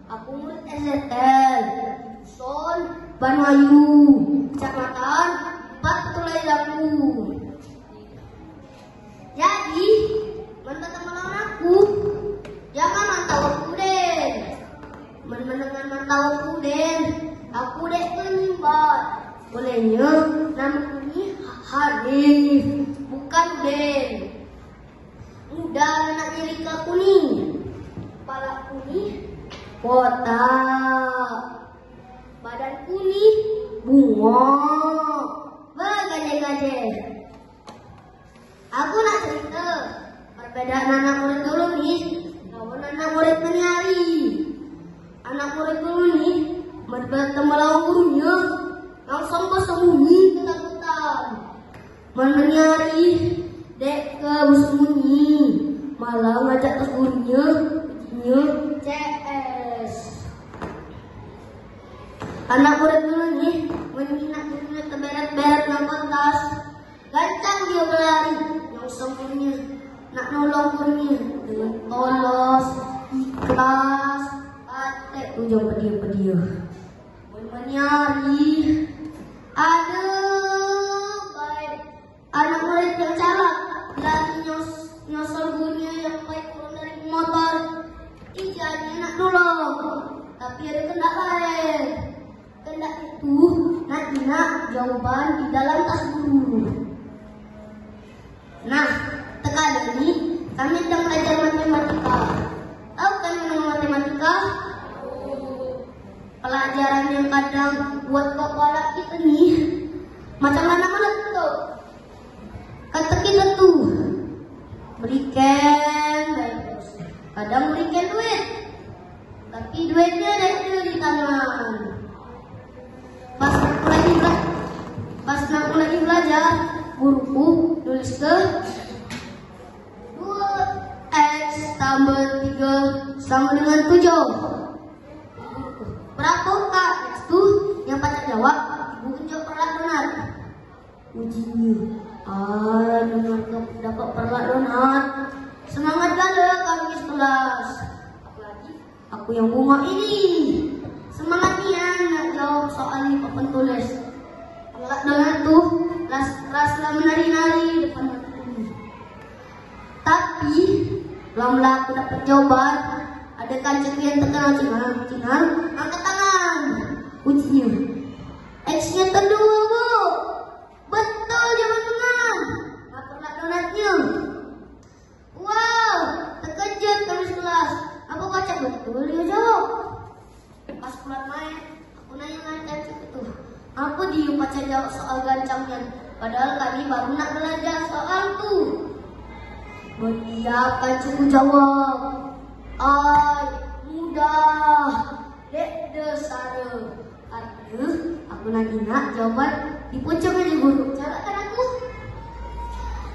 Aku murid STL. Son Banwayu. Kecamatan Patulai Laku. Jadi, menentang melawan aku, jangan mantau aku Den. Menengan mantau aku Den, aku dek penimbat. Bolehnya namaku ni Hanif, bukan Den. Mudah nak jadi ke aku ni. Kepala aku ni kotak, badanku ni bunga, bergajah-gajah. Aku nak cerita perbedaan anak murid dulu nih lawan anak murid menari. Anak murid dulu nih bertemu lawan gurunya langsung bersembunyi ketakutan. Menari dek ke bersembunyi malah ngajak ke gurunya CS. Anak murid dulu nih menyinak gurunya terberet-beret nonton tas. Gancang dia berlari yang sempurnya nak nolong gurunya dengan polos, ikhlas, atek ujung pedia-pedia. Menyari, aduh baik anak murid yang calak lari nyosor gurunya yang baik turun dari motor. Ijanya nak nolong, tapi ada kendak lain. Kendak itu nak jawaban di dalam tas guru. Nah, sekarang ini kami sedang belajar matematika. Tahu kan mengenai matematika? Pelajaran yang kadang buat kepala kita nih macam mana tuh? Kata kita tuh berikan, kadang berikan duit, tapi duitnya ada di tangan. belajar, guruku nulis ke 2x tambah 3 sama dengan 7. Berapa kak? X tuh yang Pacar jawab, ibu jawab perlat donat. Ujinya, donat dapat perlat donat. Semangat gala kami sekelas. Apalagi aku yang bunga ini. Semangat nian nak jawab soal ini papan tulis. Perlat donat tuh rasa menari-nari depan mataku. Tapi lama aku dapat jawaban. Ada kancaku yang terkenal cingar, angkat tangan. Ujinya, X-nya kedua bu. Betul jawaban teman. Perlat donatnya. Wow, terkejut kami sekelas. Apa baca betul dia jawab. Pas pulang main, aku nanya dengan cantik itu, apa dia Pacar jawab soal gancangnya? Padahal kami baru nak belajar soal tu. Bertiap cantikku jawab, mudah, dek desara. Aku nak jawaban di puncak aja guru. Carakan aku.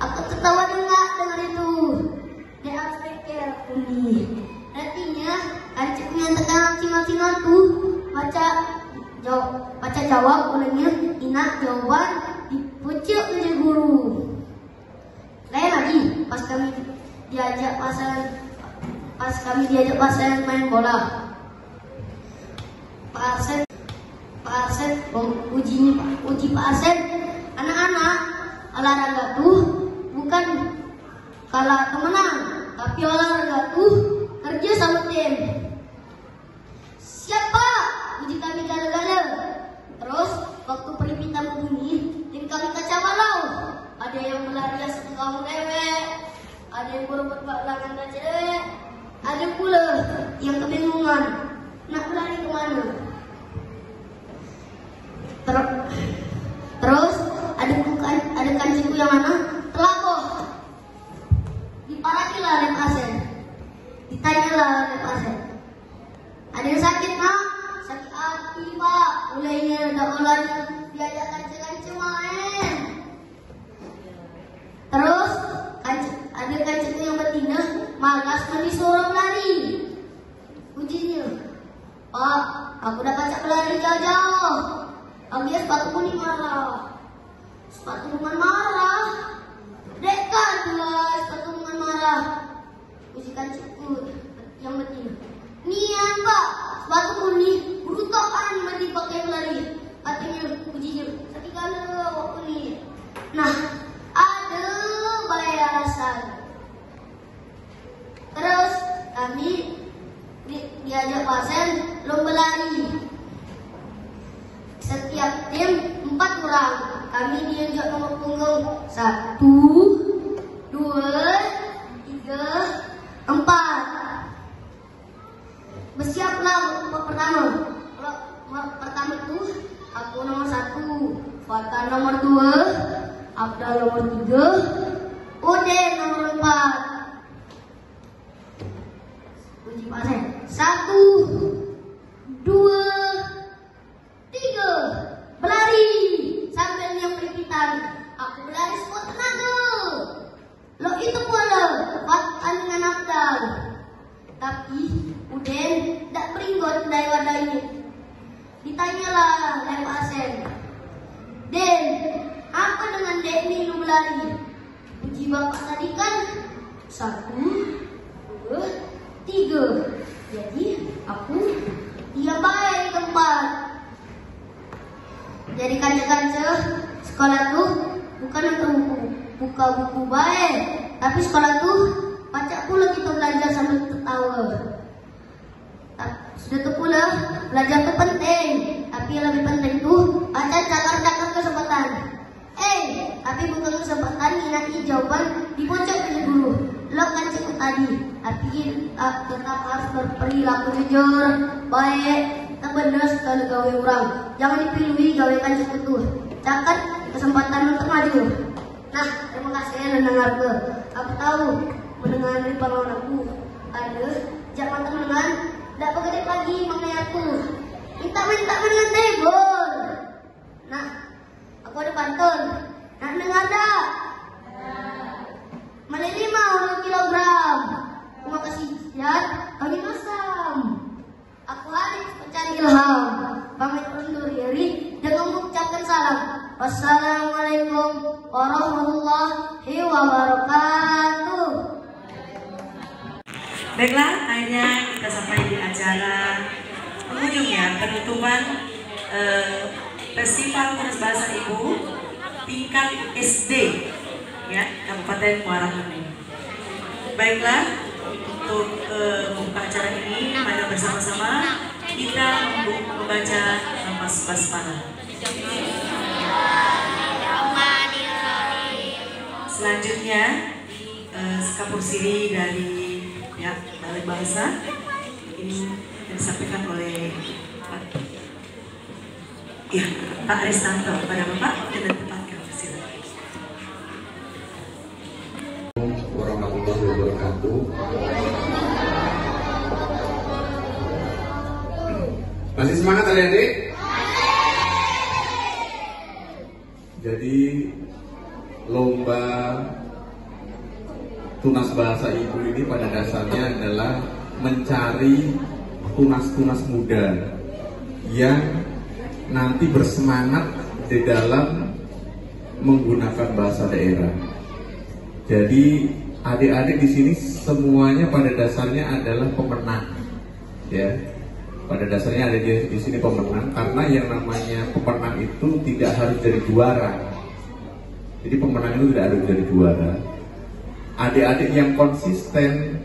Aku tertawa dengar itu. Dia pikir aku nih. Artinya, kancikku yang terkenal cingal-cingal tuh baca jawab ulangnya inak jawaban di puncak aja guru. Lain lagi pas kami diajak pasangan main bola. Pak Arsep uji Pak Arsep, anak-anak olahraga tuh bukan kalah atau menang, tapi olahraga tuh kerja sama tim. Siapa? Uji kami gala-gala. Terus waktu perlimpitan bunyi, tim kami kacau balau. Ada yang berlari setengah dewek, ada yang berebut belakang cewek, ada pula yang kebingungan nak berlari kemana. Terus ada kancingku yang mana telakoh. Diparakilah oleh pasien. Ditanyalah oleh pasien. Ada yang sakit nak? Sakit hati pak. Mulainya udah mulai diajak kancing main. Terus ada kancingku yang betina malas disuruh lari. Ujinya, pak, aku udah kacak berlari jauh-jauh. Dia sepatu kuning marah. Sepatu bukan marah. Dekat lah sepatu bukan marah. Ujikan cukup yang betina. Nian pak, sepatu kuning berutokan mandi pakai berlari. Katanya ujinya ketika waktu ini. Nah, ada bayasan. Terus kami diajak pasien lomba lari. Setiap tim 4 orang. Kami diajak nomor punggung 1, 2, 3, 4. Bersiaplah untuk pertama. Pertama itu aku nomor 1, Fatan nomor 2, Abdal nomor 3, Udin nomor 4. Uji pasien 1, 2, 3, berlari sambil yang perimpitan. Aku berlari sekuat tenaga. Lo itu pula Fatan dengan Abdal. Tapi Udin tak peringgot dari wadahnya. Ditanyalah oleh Pak Asen, Den, apa dengan Dek ini lu berlari? Uji bapak tadi kan 1, 2, 3. Jadi aku dia baik di tempat. Jadi kanca-kanca sekolah tuh bukan untuk buka buku baik, tapi sekolah tuh baca pula kita belajar sambil tertawa. Sudah tu pula belajar itu penting, tapi yang lebih penting tuh baca cakar-cakar kesempatan. Tapi bukan kesempatan nanti jawaban di pojok dari guru. Lo kan cukup tadi, tapi tetap harus berperilaku jujur, baik, tak benar sekali gawe orang. Jangan dipilih gawe kan cukup tuh. Catat kesempatan untuk maju. Nah, terima kasih ya mendengar ke. Aku tahu mendengar dari pengalaman aku. Ada jangan teman-teman. Tak begitu lagi mengenai aku. Minta dengan table. Nah, aku ada pantun. Nak pamit undur diri dengan mengucapkan salam. Wassalamualaikum warahmatullahi wabarakatuh. Baiklah, akhirnya kita sampai di acara penghujung ya, penutupan Festival Tunas Bahasa Ibu tingkat SD ya, Kabupaten Muara Enim. Baiklah, untuk membuka acara ini, mari bersama-sama kita membaca nafas basmalah. Selanjutnya kapur siri dari pihak Balai Bahasa ini disampaikan oleh Pak Aristanto. Pada Bapak dan tempatkan silakan. Warahmatullahi wabarakatuh. Masih semangat adik-adik? Jadi lomba tunas bahasa ibu ini pada dasarnya adalah mencari tunas-tunas muda yang nanti bersemangat di dalam menggunakan bahasa daerah. Jadi adik-adik di sini semuanya pada dasarnya adalah pemenang, ya. Pada dasarnya ada di sini pemenang, karena yang namanya pemenang itu tidak harus jadi juara. Jadi pemenang itu tidak harus jadi juara. Adik-adik yang konsisten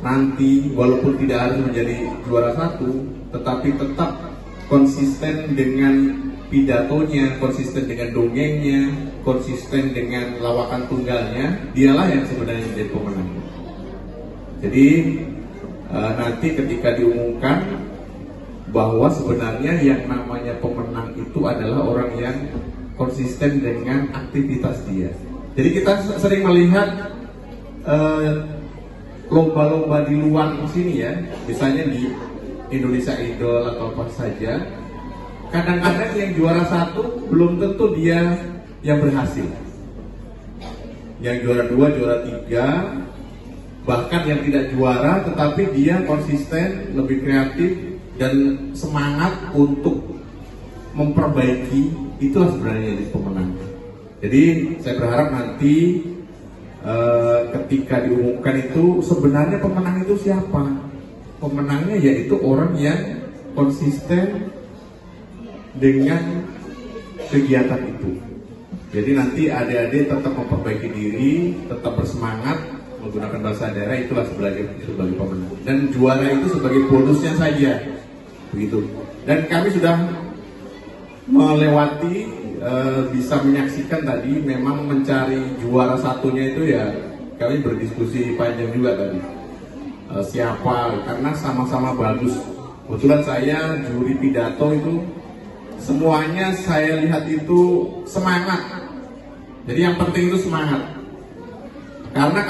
nanti walaupun tidak harus menjadi juara satu, tetapi tetap konsisten dengan pidatonya, konsisten dengan dongengnya, konsisten dengan lawakan tunggalnya, dialah yang sebenarnya menjadi pemenang. Jadi nanti ketika diumumkan bahwa sebenarnya yang namanya pemenang itu adalah orang yang konsisten dengan aktivitas dia. Jadi kita sering melihat lomba-lomba di luar sini ya, misalnya di Indonesia Idol atau apa saja. Kadang-kadang yang juara satu belum tentu dia yang berhasil. Yang juara dua, juara tiga, bahkan yang tidak juara tetapi dia konsisten, lebih kreatif dan semangat untuk memperbaiki, itulah sebenarnya jadi pemenang. Jadi saya berharap nanti ketika diumumkan itu sebenarnya pemenang itu siapa? Pemenangnya yaitu orang yang konsisten dengan kegiatan itu. Jadi nanti adik-adik tetap memperbaiki diri, tetap bersemangat menggunakan bahasa daerah, itulah sebagai pemenang. Dan juara itu sebagai bonusnya saja, begitu. Dan kami sudah melewati, bisa menyaksikan tadi, memang mencari juara satunya itu ya kami berdiskusi panjang juga tadi. Siapa, karena sama-sama bagus. Kebetulan saya juri pidato itu semuanya saya lihat itu semangat. Jadi yang penting itu semangat. Karena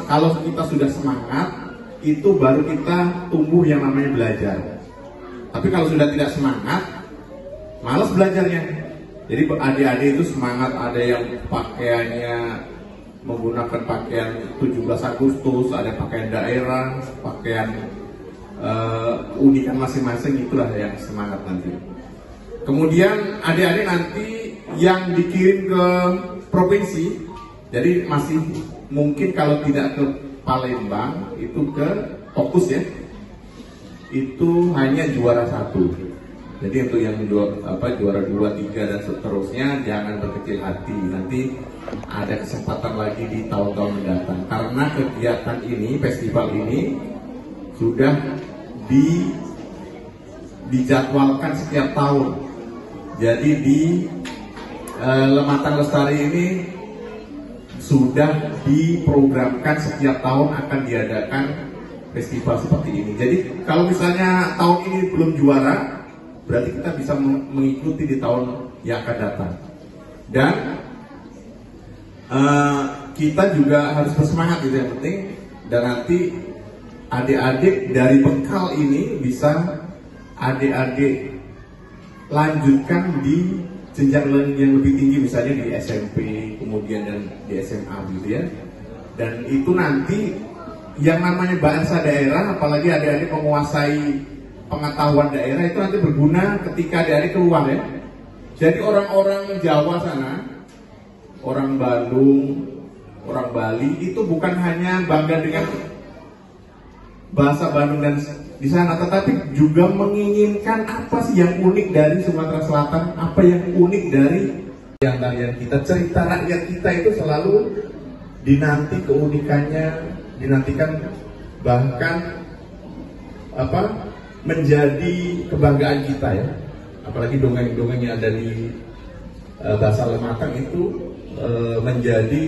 kalau kita sudah semangat, itu baru kita tumbuh yang namanya belajar. Tapi kalau sudah tidak semangat, malas belajarnya. Jadi adik-adik itu semangat, ada yang pakaiannya menggunakan pakaian 17 Agustus, ada pakaian daerah, pakaian unikan masing-masing, itulah yang semangat nanti. Kemudian adik-adik nanti yang dikirim ke provinsi, jadi masih mungkin kalau tidak ke Palembang, itu ke fokus ya, itu hanya juara satu. Jadi untuk yang juara 2, 3 dan seterusnya jangan berkecil hati. Nanti ada kesempatan lagi di tahun-tahun mendatang. Karena kegiatan ini, festival ini sudah dijadwalkan setiap tahun. Jadi di Lematang Lestari ini sudah diprogramkan setiap tahun akan diadakan festival seperti ini. Jadi kalau misalnya tahun ini belum juara, berarti kita bisa mengikuti di tahun yang akan datang. Dan kita juga harus bersemangat, itu yang penting. Dan nanti adik-adik dari bekal ini bisa adik-adik lanjutkan di jenjang yang lebih tinggi, misalnya di SMP, kemudian dan di SMA gitu ya. Dan itu nanti yang namanya bahasa daerah, apalagi adik-adik menguasai pengetahuan daerah itu nanti berguna ketika dari keluar ya. Jadi orang-orang Jawa sana, orang Bandung, orang Bali itu bukan hanya bangga dengan bahasa Bandung dan di sana, tetapi juga menginginkan apa sih yang unik dari Sumatera Selatan, apa yang unik dari yang tarian kita, cerita rakyat kita itu selalu dinanti keunikannya, dinantikan bahkan menjadi kebanggaan kita ya. Apalagi dongeng-dongeng yang ada di bahasa Lematang itu menjadi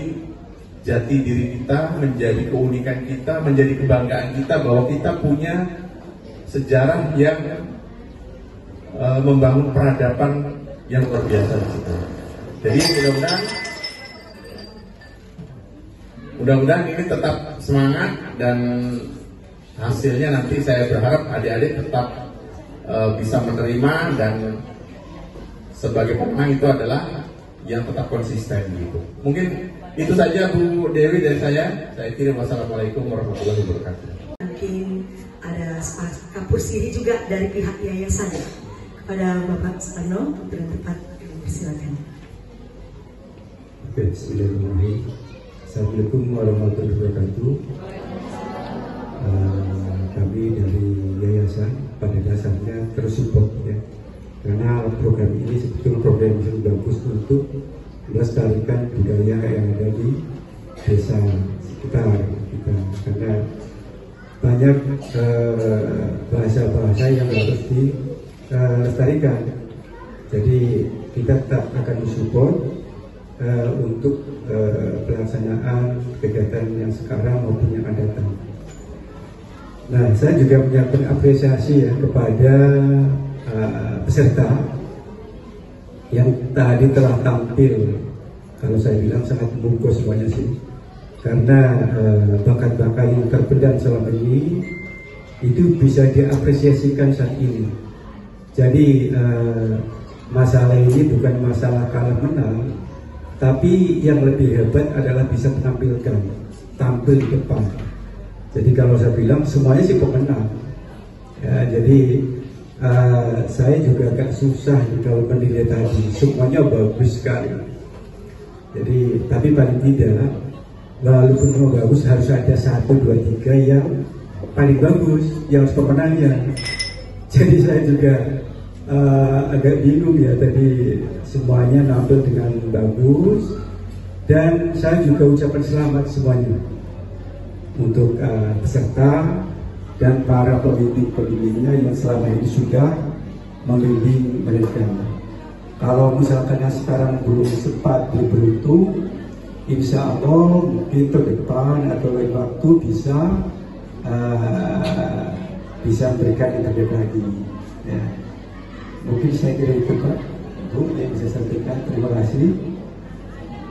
jati diri kita, menjadi keunikan kita, menjadi kebanggaan kita bahwa kita punya sejarah yang membangun peradaban yang luar biasa di situ. Jadi mudah-mudahan ini tetap semangat dan hasilnya nanti saya berharap adik-adik tetap bisa menerima dan sebagai pemenang itu adalah yang tetap konsisten gitu. Mungkin itu saja Bu Dewi dari saya. Saya kirim wassalamualaikum warahmatullahi wabarakatuh. Mungkin ada kapur siri juga dari pihak yayasan kepada Bapak Suparno untuk tempat, silakan. Oke, bismillahirrahmanirrahim. Assalamualaikum warahmatullahi wabarakatuh. Kami dari yayasan pada dasarnya tersupport ya, karena program ini sebetulnya program yang bagus untuk melestarikan budaya yang ada di desa kita, karena banyak bahasa-bahasa yang harus dilestarikan. Jadi kita tetap akan mensupport untuk pelaksanaan kegiatan yang sekarang maupun yang akan datang. Nah, saya juga menyampaikan apresiasi ya kepada peserta yang tadi telah tampil. Kalau saya bilang sangat membungkus semuanya sih, karena bakat-bakat yang terpendam selama ini itu bisa diapresiasikan saat ini. Jadi masalah ini bukan masalah kalah menang, tapi yang lebih hebat adalah bisa menampilkan, tampil di depan. Jadi kalau saya bilang semuanya sih pemenang ya, jadi saya juga agak susah kalau menilai tadi, semuanya bagus sekali. Jadi tapi paling tidak walaupun semua bagus harus ada 1, 2, 3 yang paling bagus, yang pemenangnya. Jadi saya juga agak bingung ya, tadi semuanya nampil dengan bagus, dan saya juga ucapkan selamat semuanya untuk peserta dan para pembimbing-pembimbingnya yang selama ini sudah membimbing mereka. Kalau misalkan yang sekarang belum sempat beruntung, insya Allah mungkin ke depan atau lain waktu bisa memberikan yang terbaik lagi. Ya. Mungkin saya kira itu Pak, Bu, yang bisa sampaikan. Terima kasih.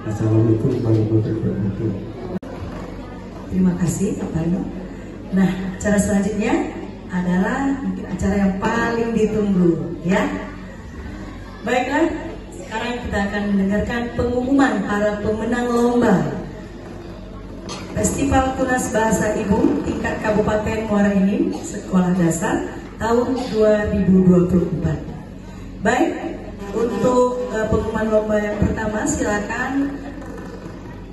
Assalamualaikum warahmatullahi wabarakatuh. Terima kasih Pak Parno. Nah, acara selanjutnya adalah mungkin acara yang paling ditunggu ya. Baiklah, sekarang kita akan mendengarkan pengumuman para pemenang lomba Festival Tunas Bahasa Ibu tingkat Kabupaten Muara Enim Sekolah Dasar tahun 2024. Baik, untuk pengumuman lomba yang pertama silakan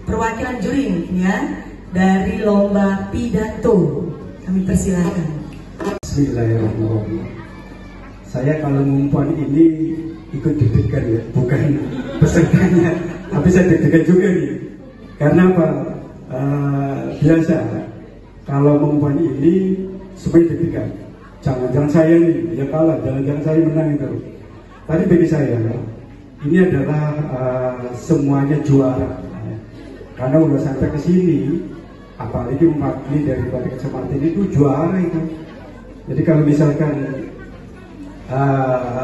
perwakilan juri ya dari lomba pidato. Kami persilakan. Bismillahirrahmanirrahim. Saya kalau ngumpuan ini ikut deg-degan ya, bukan pesertanya, tapi saya deg-degan juga nih. Karena apa? Biasa kalau ngumpuan ini semuanya deg-degan. Jangan-jangan saya nih ya kalah, jangan-jangan saya menang itu. Tapi bagi saya ini adalah semuanya juara. Karena udah sampai ke sini, apalagi mewakili daripada kecamatan itu juara itu. Jadi kalau misalkan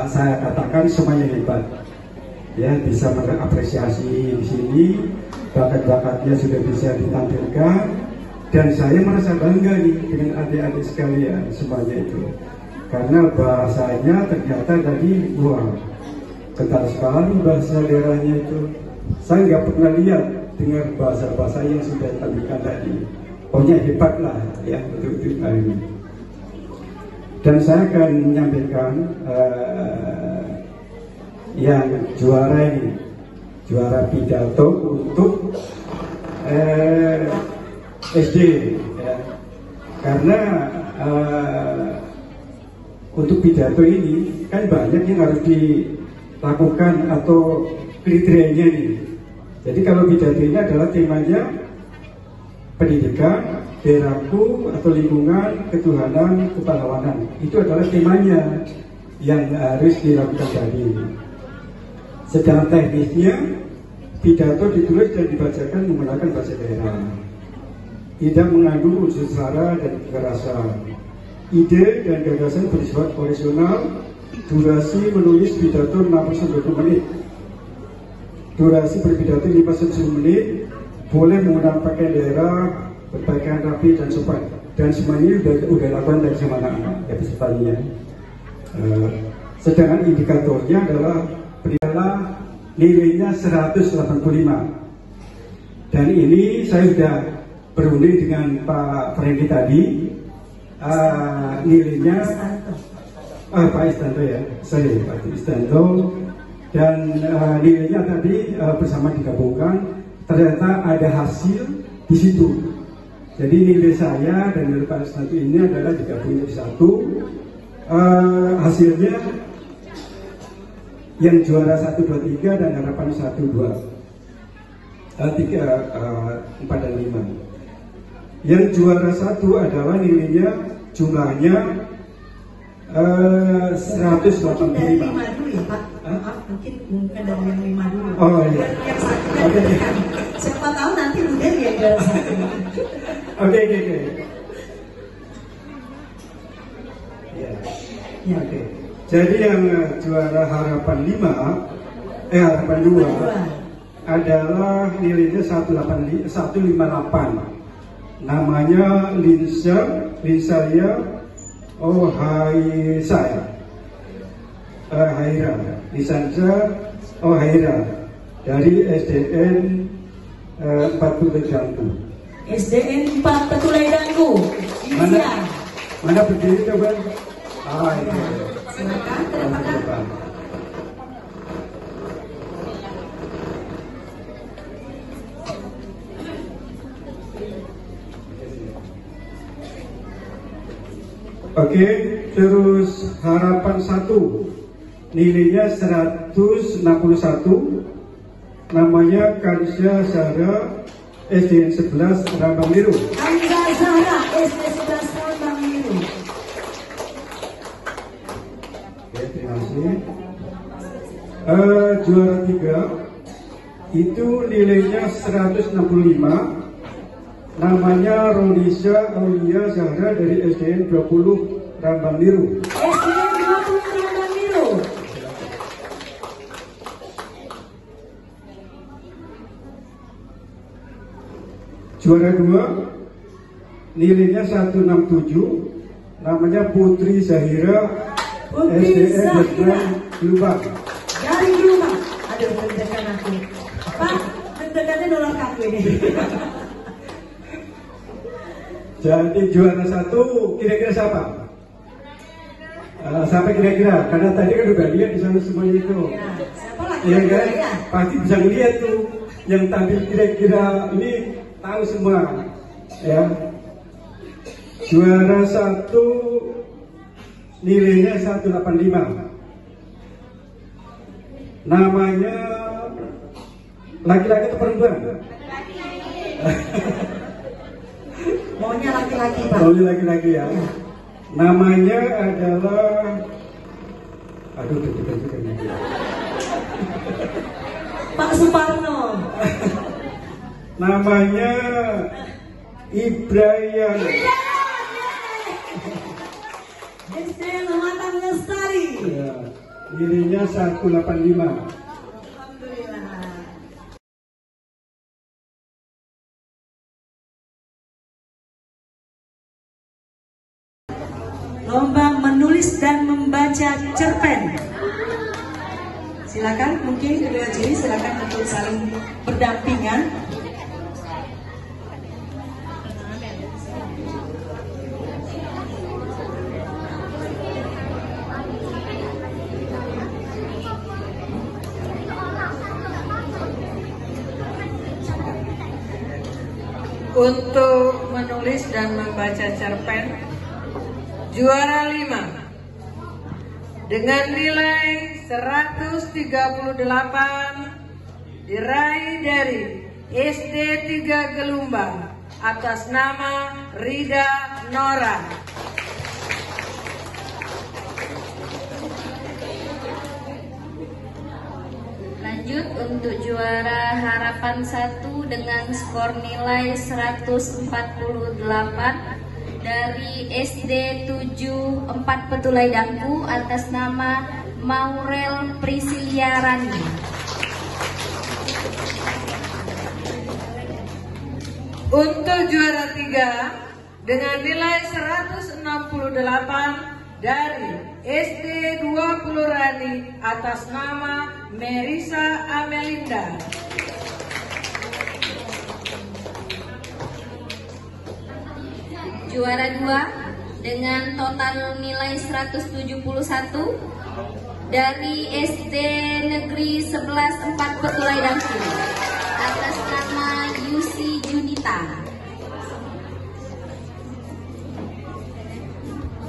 saya katakan semuanya hebat, ya bisa mengapresiasi di sini, bakat-bakatnya sudah bisa ditampilkan, dan saya merasa bangga nih dengan adik-adik sekalian semuanya itu, karena bahasanya ternyata tadi wah kental sekali bahasa daerahnya itu. Saya nggak pernah lihat dengar bahasa-bahasa yang sudah ditampilkan tadi. Pokoknya hebat lah ya untuk hari ini. Dan saya akan menyampaikan yang juara ini, juara pidato untuk SD, ya. Karena untuk pidato ini kan banyak yang harus dilakukan atau kriterianya nih. Jadi kalau pidato ini adalah temanya pendidikan, daerahku atau lingkungan, ketuhanan, kepahlawanan. Itu adalah temanya yang harus dilakukan tadi. Secara teknisnya, pidato ditulis dan dibacakan menggunakan bahasa daerah. Tidak mengandung unsur sara dan kekerasan. Ide dan gagasan bersifat original. Durasi menulis pidato 60-20 menit. Durasi berpidato 5-10 menit. Boleh menggunakan pakaian daerah, berpakaian rapi dan sopan. Dan semuanya udah lakukan dari sama anak-anak ya pesertanya. Sedangkan indikatornya adalah nilainya 185. Dan ini saya sudah berunding dengan Pak Frenkie tadi. Nilainya Pak Istanto ya, saya Pak Istanto. Dan nilainya tadi bersama digabungkan, ternyata ada hasil di situ. Jadi nilai saya dan nilai Pak Istanto ini adalah digabung jadi satu. Hasilnya yang juara 1, 2, 3 dan harapan 1, 2, 3, 4 dan 5. Yang juara 1 adalah nilainya jumlahnya 185. Dari 5 dulu ya Pak. Mungkin dari yang 5 dulu. Oh iya. Yang 1 okay. Siapa tahu nanti udah ya juara 1. Oke. Oke. Jadi yang juara harapan 5, harapan 2 adalah nilainya 158. Namanya Linsaya Haira, Lisansa Haira dari SDN 4 Petulaidanku. SDN 4 Petulaidanku. Mana berdiri coba? Ini. Silakan, terima kasih. Oke, terus harapan 1 nilainya 161, namanya Kansya Zahra SDN 11 Rambang Biru. Kansya Zahra SDN 11 Rambang Biru. Oke, terima kasih. Juara 3 itu nilainya 165, namanya Ronisha Aulia Zahra dari SDN 20 Rambang Biru. SDN 20 Rambang Biru. Juara 2 nilainya 167, namanya Putri Zahira SDN 12 Lubang. Dari rumah. Aduh, deg-degan aku. Pak, deg-degannya nolak aku ini. Jadi juara 1 kira-kira siapa? Sampai kira-kira, karena tadi kan udah lihat di sana semuanya itu. Iya kan? Pasti bisa ngeliat tuh yang tadi kira-kira ini tahu semua. Ya. Juara 1 nilainya 185. Namanya laki-laki atau perempuan? Maunya laki-laki Pak. Maunya laki-laki ya. Namanya adalah, aduh deg-degan juga nih. Pak Suparno. Namanya Ibrahim. SDN Matang Lestari. Ya, nilainya 185. Lomba menulis dan membaca cerpen. Silakan, mungkin kedua juri silakan untuk saling berdampingan. Untuk menulis dan membaca cerpen, juara 5 dengan nilai 138 diraih dari SD 3 Gelumbang atas nama Rida Nora. Lanjut untuk juara Harapan 1 dengan skor nilai 148 dari SD 7 4 Petulai Dangku atas nama Maurel Priscilia Rani. Untuk juara 3 dengan nilai 168 dari SD 20 Rani atas nama Merisa Amelinda. Juara 2 dengan total nilai 171 dari SD Negeri 11 4 Petulai Dangku atas nama Yusi Junita.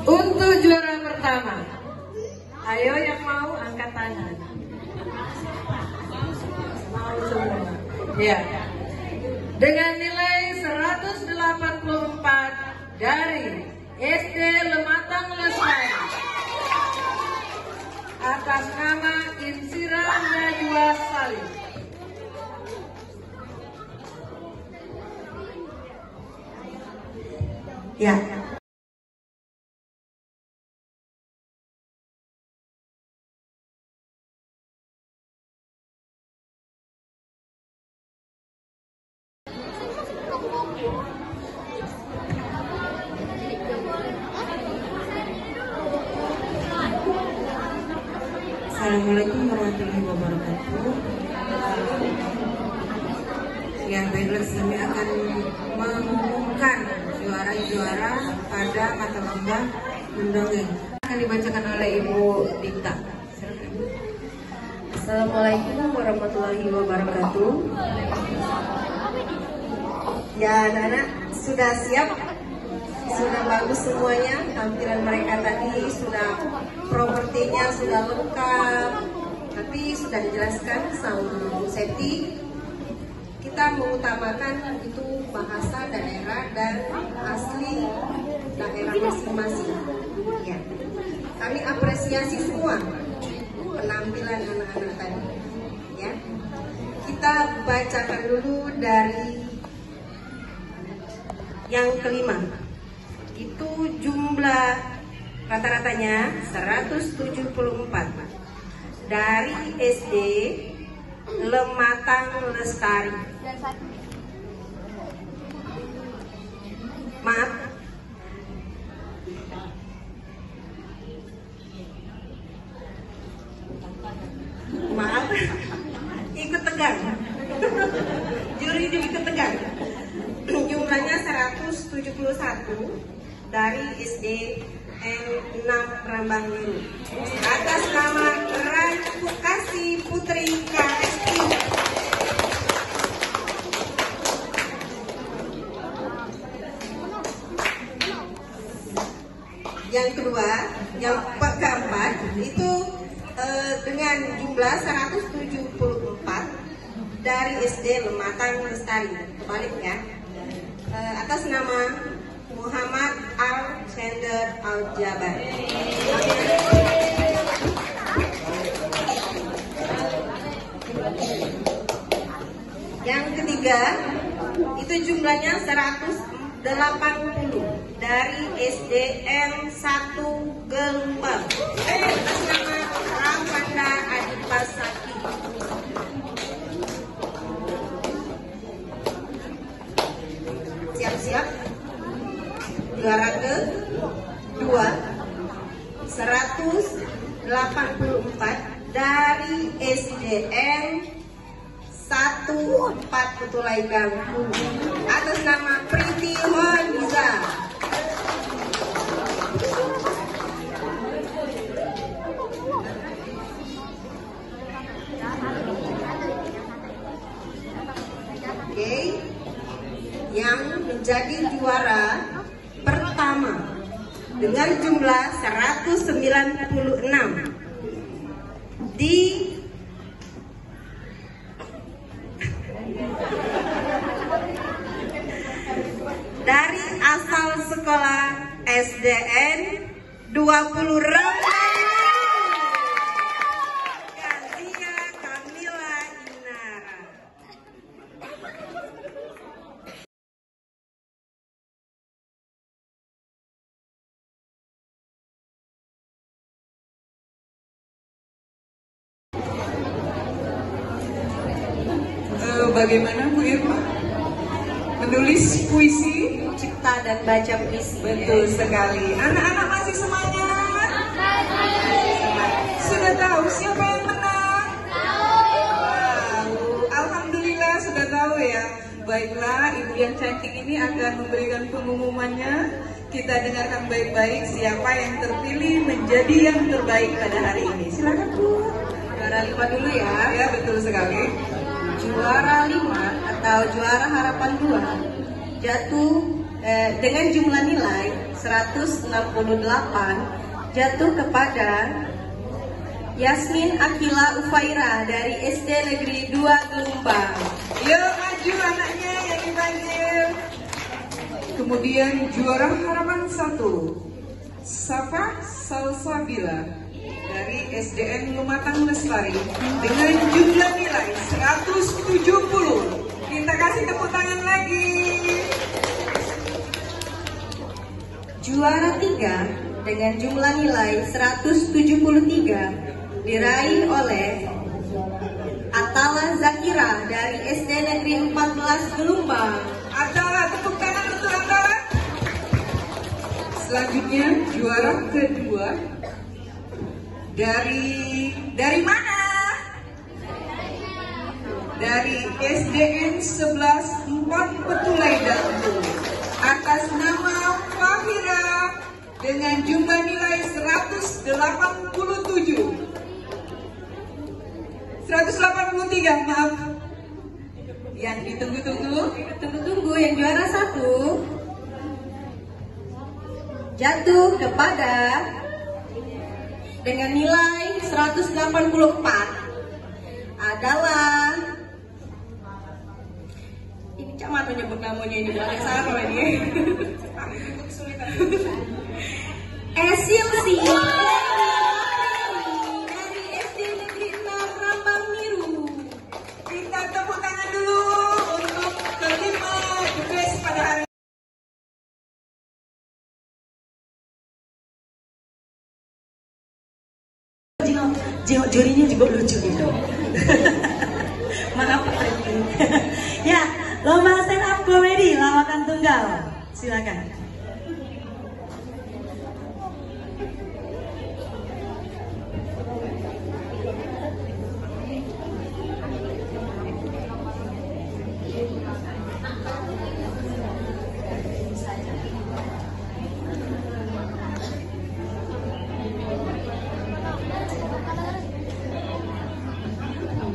Untuk juara pertama, ayo yang mau angkat tangan. Mau semua. Ya. Dengan nilai 184 dari SD Lematang Lestari atas nama Insira Najwa Salim. Ya. Assalamualaikum warahmatullahi wabarakatuh. Ya, baiklah, kami akan mengumumkan juara-juara pada mata lomba mendongeng. Akan dibacakan oleh Ibu Dita. Assalamualaikum warahmatullahi wabarakatuh. Ya, anak-anak sudah siap? Sudah bagus semuanya, tampilan mereka tadi sudah, propertinya sudah lengkap, tapi sudah dijelaskan sama Bu Seti. Kita mengutamakan itu bahasa daerah dan asli daerah masing-masing. Ya, kami apresiasi semua penampilan anak-anak tadi. Ya, kita bacakan dulu dari yang kelima. Itu jumlah rata-ratanya 174 dari SD Lematang Lestari. Maaf, ikut tegang. Juri ikut tegang. Jumlahnya 171 dari SD N6 Rambang Biru atas nama Kasih Putri KSI. Yang kedua, yang keempat itu dengan jumlah 174 dari SD Lematang Lestari. Kebalik ya. Atas nama Muhammad Al-Sender Al-Jabar. Yang ketiga, itu jumlahnya 180 dari SDN 1 Gelumbang. Atas nama Ramanda Adipasaki. Siap-siap. Juara ke-2 184 dari SDN 1 4 Petulai Dangku atas nama Priti Honiza. Oke, yang menjadi juara pertama dengan jumlah 196 dari asal sekolah SDN 20 Rembang. Kazia Kamila Inara. Bagaimana Bu Irma? Menulis puisi, cipta dan baca puisi. Betul sekali. Anak-anak masih semangat? Sudah tahu siapa yang menang? Tahu. Alhamdulillah sudah tahu ya. Baiklah, Ibu yang cantik ini akan memberikan pengumumannya. Kita dengarkan baik-baik siapa yang terpilih menjadi yang terbaik pada hari ini. Silakan Bu. Juara 5 dulu ya. Ya, betul sekali. Juara 5 atau juara harapan 2 jatuh dengan jumlah nilai 168 jatuh kepada Yasmin Akila Ufaira dari SD Negeri 2 Gelumbang. Yuk maju anaknya yang dipanggil. Kemudian juara harapan 1 Safa Salsabila dari SDN Lumatang Lestari dengan jumlah nilai 170. Kita kasih tepuk tangan lagi. Juara 3 dengan jumlah nilai 173 diraih oleh Atala Zakira dari SD Negeri 14 Gelumbang. Atala, tepuk tangan untuk Atala. Selanjutnya juara kedua dari mana? Dari SDN 11 4 Petulai Dangku atas nama Fahira dengan jumlah nilai 183, maaf. Yang Tunggu-tunggu, yang juara 1 jatuh kepada dengan nilai 184 adalah ini Cak Mano nyebut namanya ini bukan sama ini. Esilsi dari SD Negeri 6 Rambang Miru. Kita tepuk tangan dulu untuk kelima the best pada hari. Jurinya juga lucu gitu. Maaf Pak Reki. Ya, lomba stand up komedi lawakan tunggal. Silakan.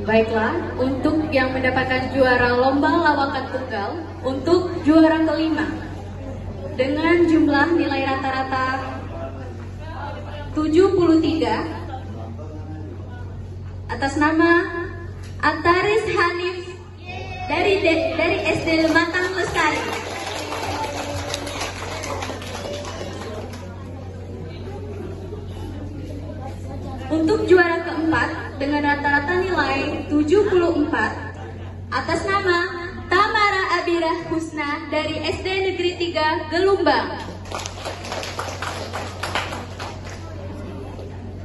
Baiklah, untuk yang mendapatkan juara lomba lawakan tunggal, untuk juara kelima dengan jumlah nilai rata-rata 73 atas nama Ataris Hanif dari SD Lumatang Lestari. Untuk juara keempat dengan rata-rata nilai 74 atas nama Tamara Abirah Husna dari SD Negeri 3 Gelumbang.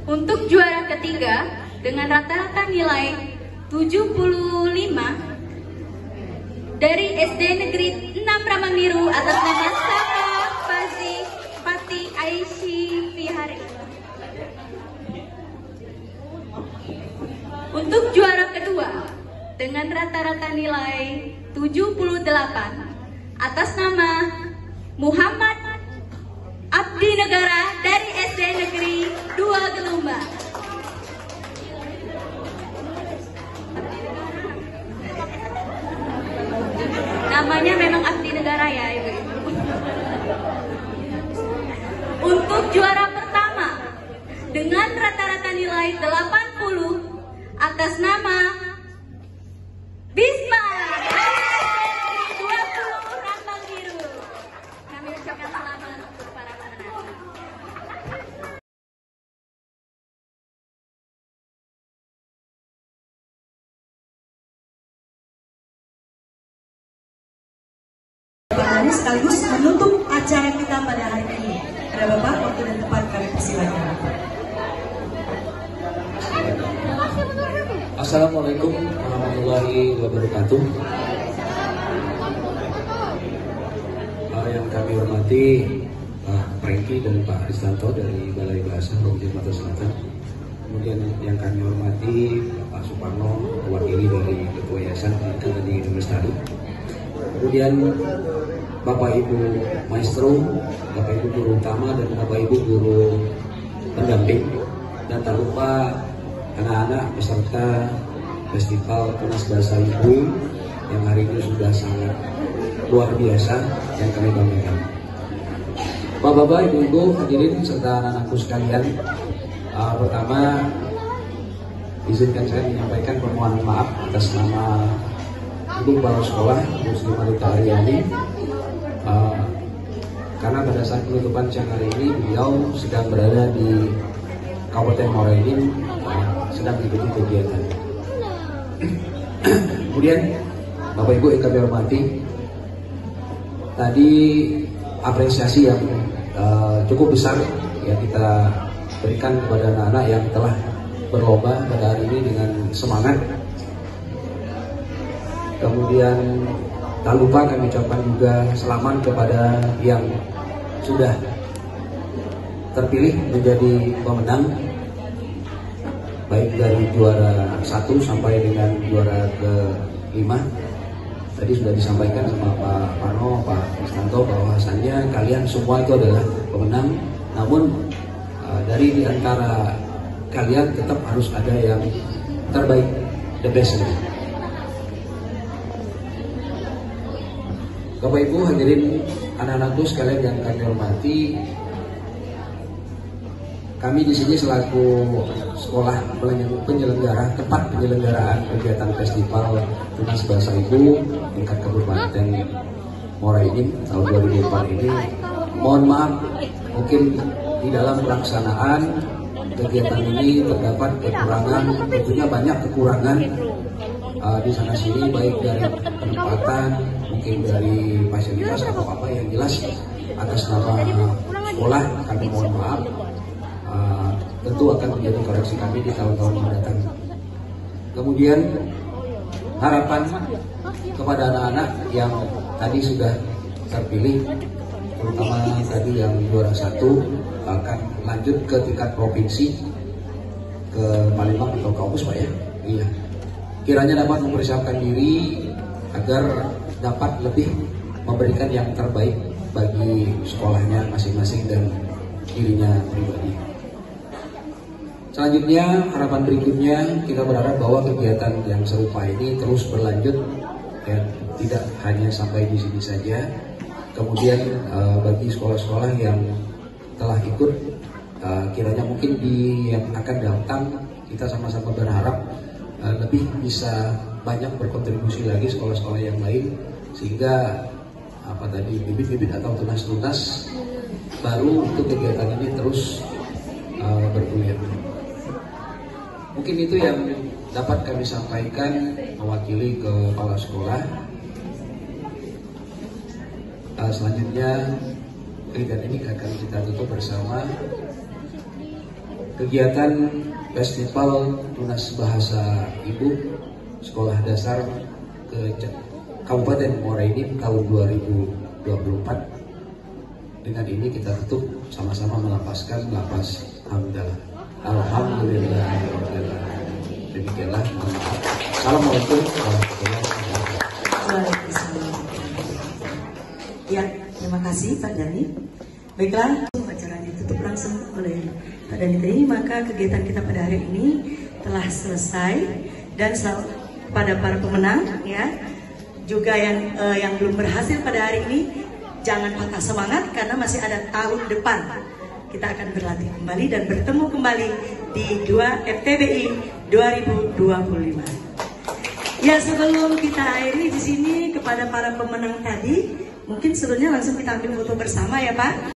Untuk juara ketiga dengan rata-rata nilai 75 dari SD Negeri 6 Ramangniru atas nama Safa Pati Aishi Vihari. Untuk juara kedua dengan rata-rata nilai 78 atas nama Muhammad Abdi Negara dari SD Negeri 2 Gelumbang. Namanya memang Abdi Negara ya Ibu. nilai 80 atas nama Bisma dari 20 Rambang Biru. Kami ucapkan selamat untuk para pemenang. Sekaligus menutup acara kita pada hari ini. Ada Bapak, waktu dan tempat kami persilakan. Assalamualaikum warahmatullahi wabarakatuh. Yang kami hormati Pak Prengki dan Pak Kristanto dari Balai Bahasa Provinsi Sumatera Selatan. Kemudian yang kami hormati Pak Suparno, mewakili dari Ketua Yayasan Pendidikan dan Ilmu Lestari. Kemudian Bapak Ibu Maestro, Bapak Ibu Guru Utama, dan Bapak Ibu Guru Pendamping. Dan tak lupa anak-anak peserta Festival Tunas Bahasa Ibu yang hari ini sudah sangat luar biasa yang kami banggakan. Bapak-bapak, Ibu-ibu, hadirin serta anak-anakku sekalian, pertama izinkan saya menyampaikan permohonan maaf atas nama Ibu Kepala Sekolah Bu Sri Marita Aryani, karena pada saat penutupan siang hari ini beliau sedang berada di Kabupaten Muara Enim, sedang mengikuti kegiatan. Kemudian Bapak Ibu yang kami hormati, tadi apresiasi yang cukup besar yang kita berikan kepada anak-anak yang telah berlomba pada hari ini dengan semangat. Kemudian tak lupa kami ucapkan juga selamat kepada yang sudah terpilih menjadi pemenang, baik dari juara 1 sampai dengan juara ke-5. Tadi sudah disampaikan sama Pak Parno, Pak Kristanto bahwasannya kalian semua itu adalah pemenang. Namun dari di antara kalian tetap harus ada yang terbaik, the best. Bapak Ibu hadirin anak-anakku sekalian yang kami hormati, kami di sini selaku sekolah penyelenggara, tempat penyelenggaraan kegiatan Festival Tunas Bahasa Ibu tingkat Kabupaten Muara Enim tahun 2004 ini, mohon maaf mungkin di dalam pelaksanaan kegiatan ini terdapat kekurangan, tentunya banyak kekurangan di sana sini, baik dari penempatan, mungkin dari fasilitas atau apa yang jelas. Atas nama sekolah kami mohon maaf. Tentu akan menjadi koreksi kami di tahun-tahun mendatang. Kemudian harapan kepada anak-anak yang tadi sudah terpilih, terutama tadi yang juara 1, akan lanjut ke tingkat provinsi, ke Palembang atau Kampus Pak ya. Iya. Kiranya dapat mempersiapkan diri agar dapat lebih memberikan yang terbaik bagi sekolahnya masing-masing dan dirinya pribadi. Selanjutnya, harapan berikutnya kita berharap bahwa kegiatan yang serupa ini terus berlanjut dan tidak hanya sampai di sini saja. Kemudian bagi sekolah-sekolah yang telah ikut, kiranya mungkin yang akan datang, kita sama-sama berharap lebih bisa banyak berkontribusi lagi sekolah-sekolah yang lain, sehingga bibit-bibit atau tunas-tunas baru untuk kegiatan ini terus bergulir. Mungkin itu yang dapat kami sampaikan mewakili kepala sekolah. Selanjutnya kegiatan ini akan kita tutup bersama kegiatan Festival Tunas Bahasa Ibu Sekolah Dasar ke Kabupaten Muara Enim tahun 2024. Dengan ini kita tutup sama-sama melapaskan lapas hamdalah. Alhamdulillah. Demikianlah. Assalamualaikum warahmatullahi wabarakatuh. Ya, terima kasih Pak Dhani. Baiklah, acara ditutup langsung oleh Pak Dhani tadi. Maka kegiatan kita pada hari ini telah selesai, dan pada para pemenang ya, juga yang belum berhasil pada hari ini, jangan patah semangat karena masih ada tahun depan. kita akan berlatih kembali dan bertemu kembali di 2 FTBI 2025. Ya, sebelum kita akhiri di sini kepada para pemenang tadi, mungkin sebelumnya langsung kita ambil foto bersama ya Pak.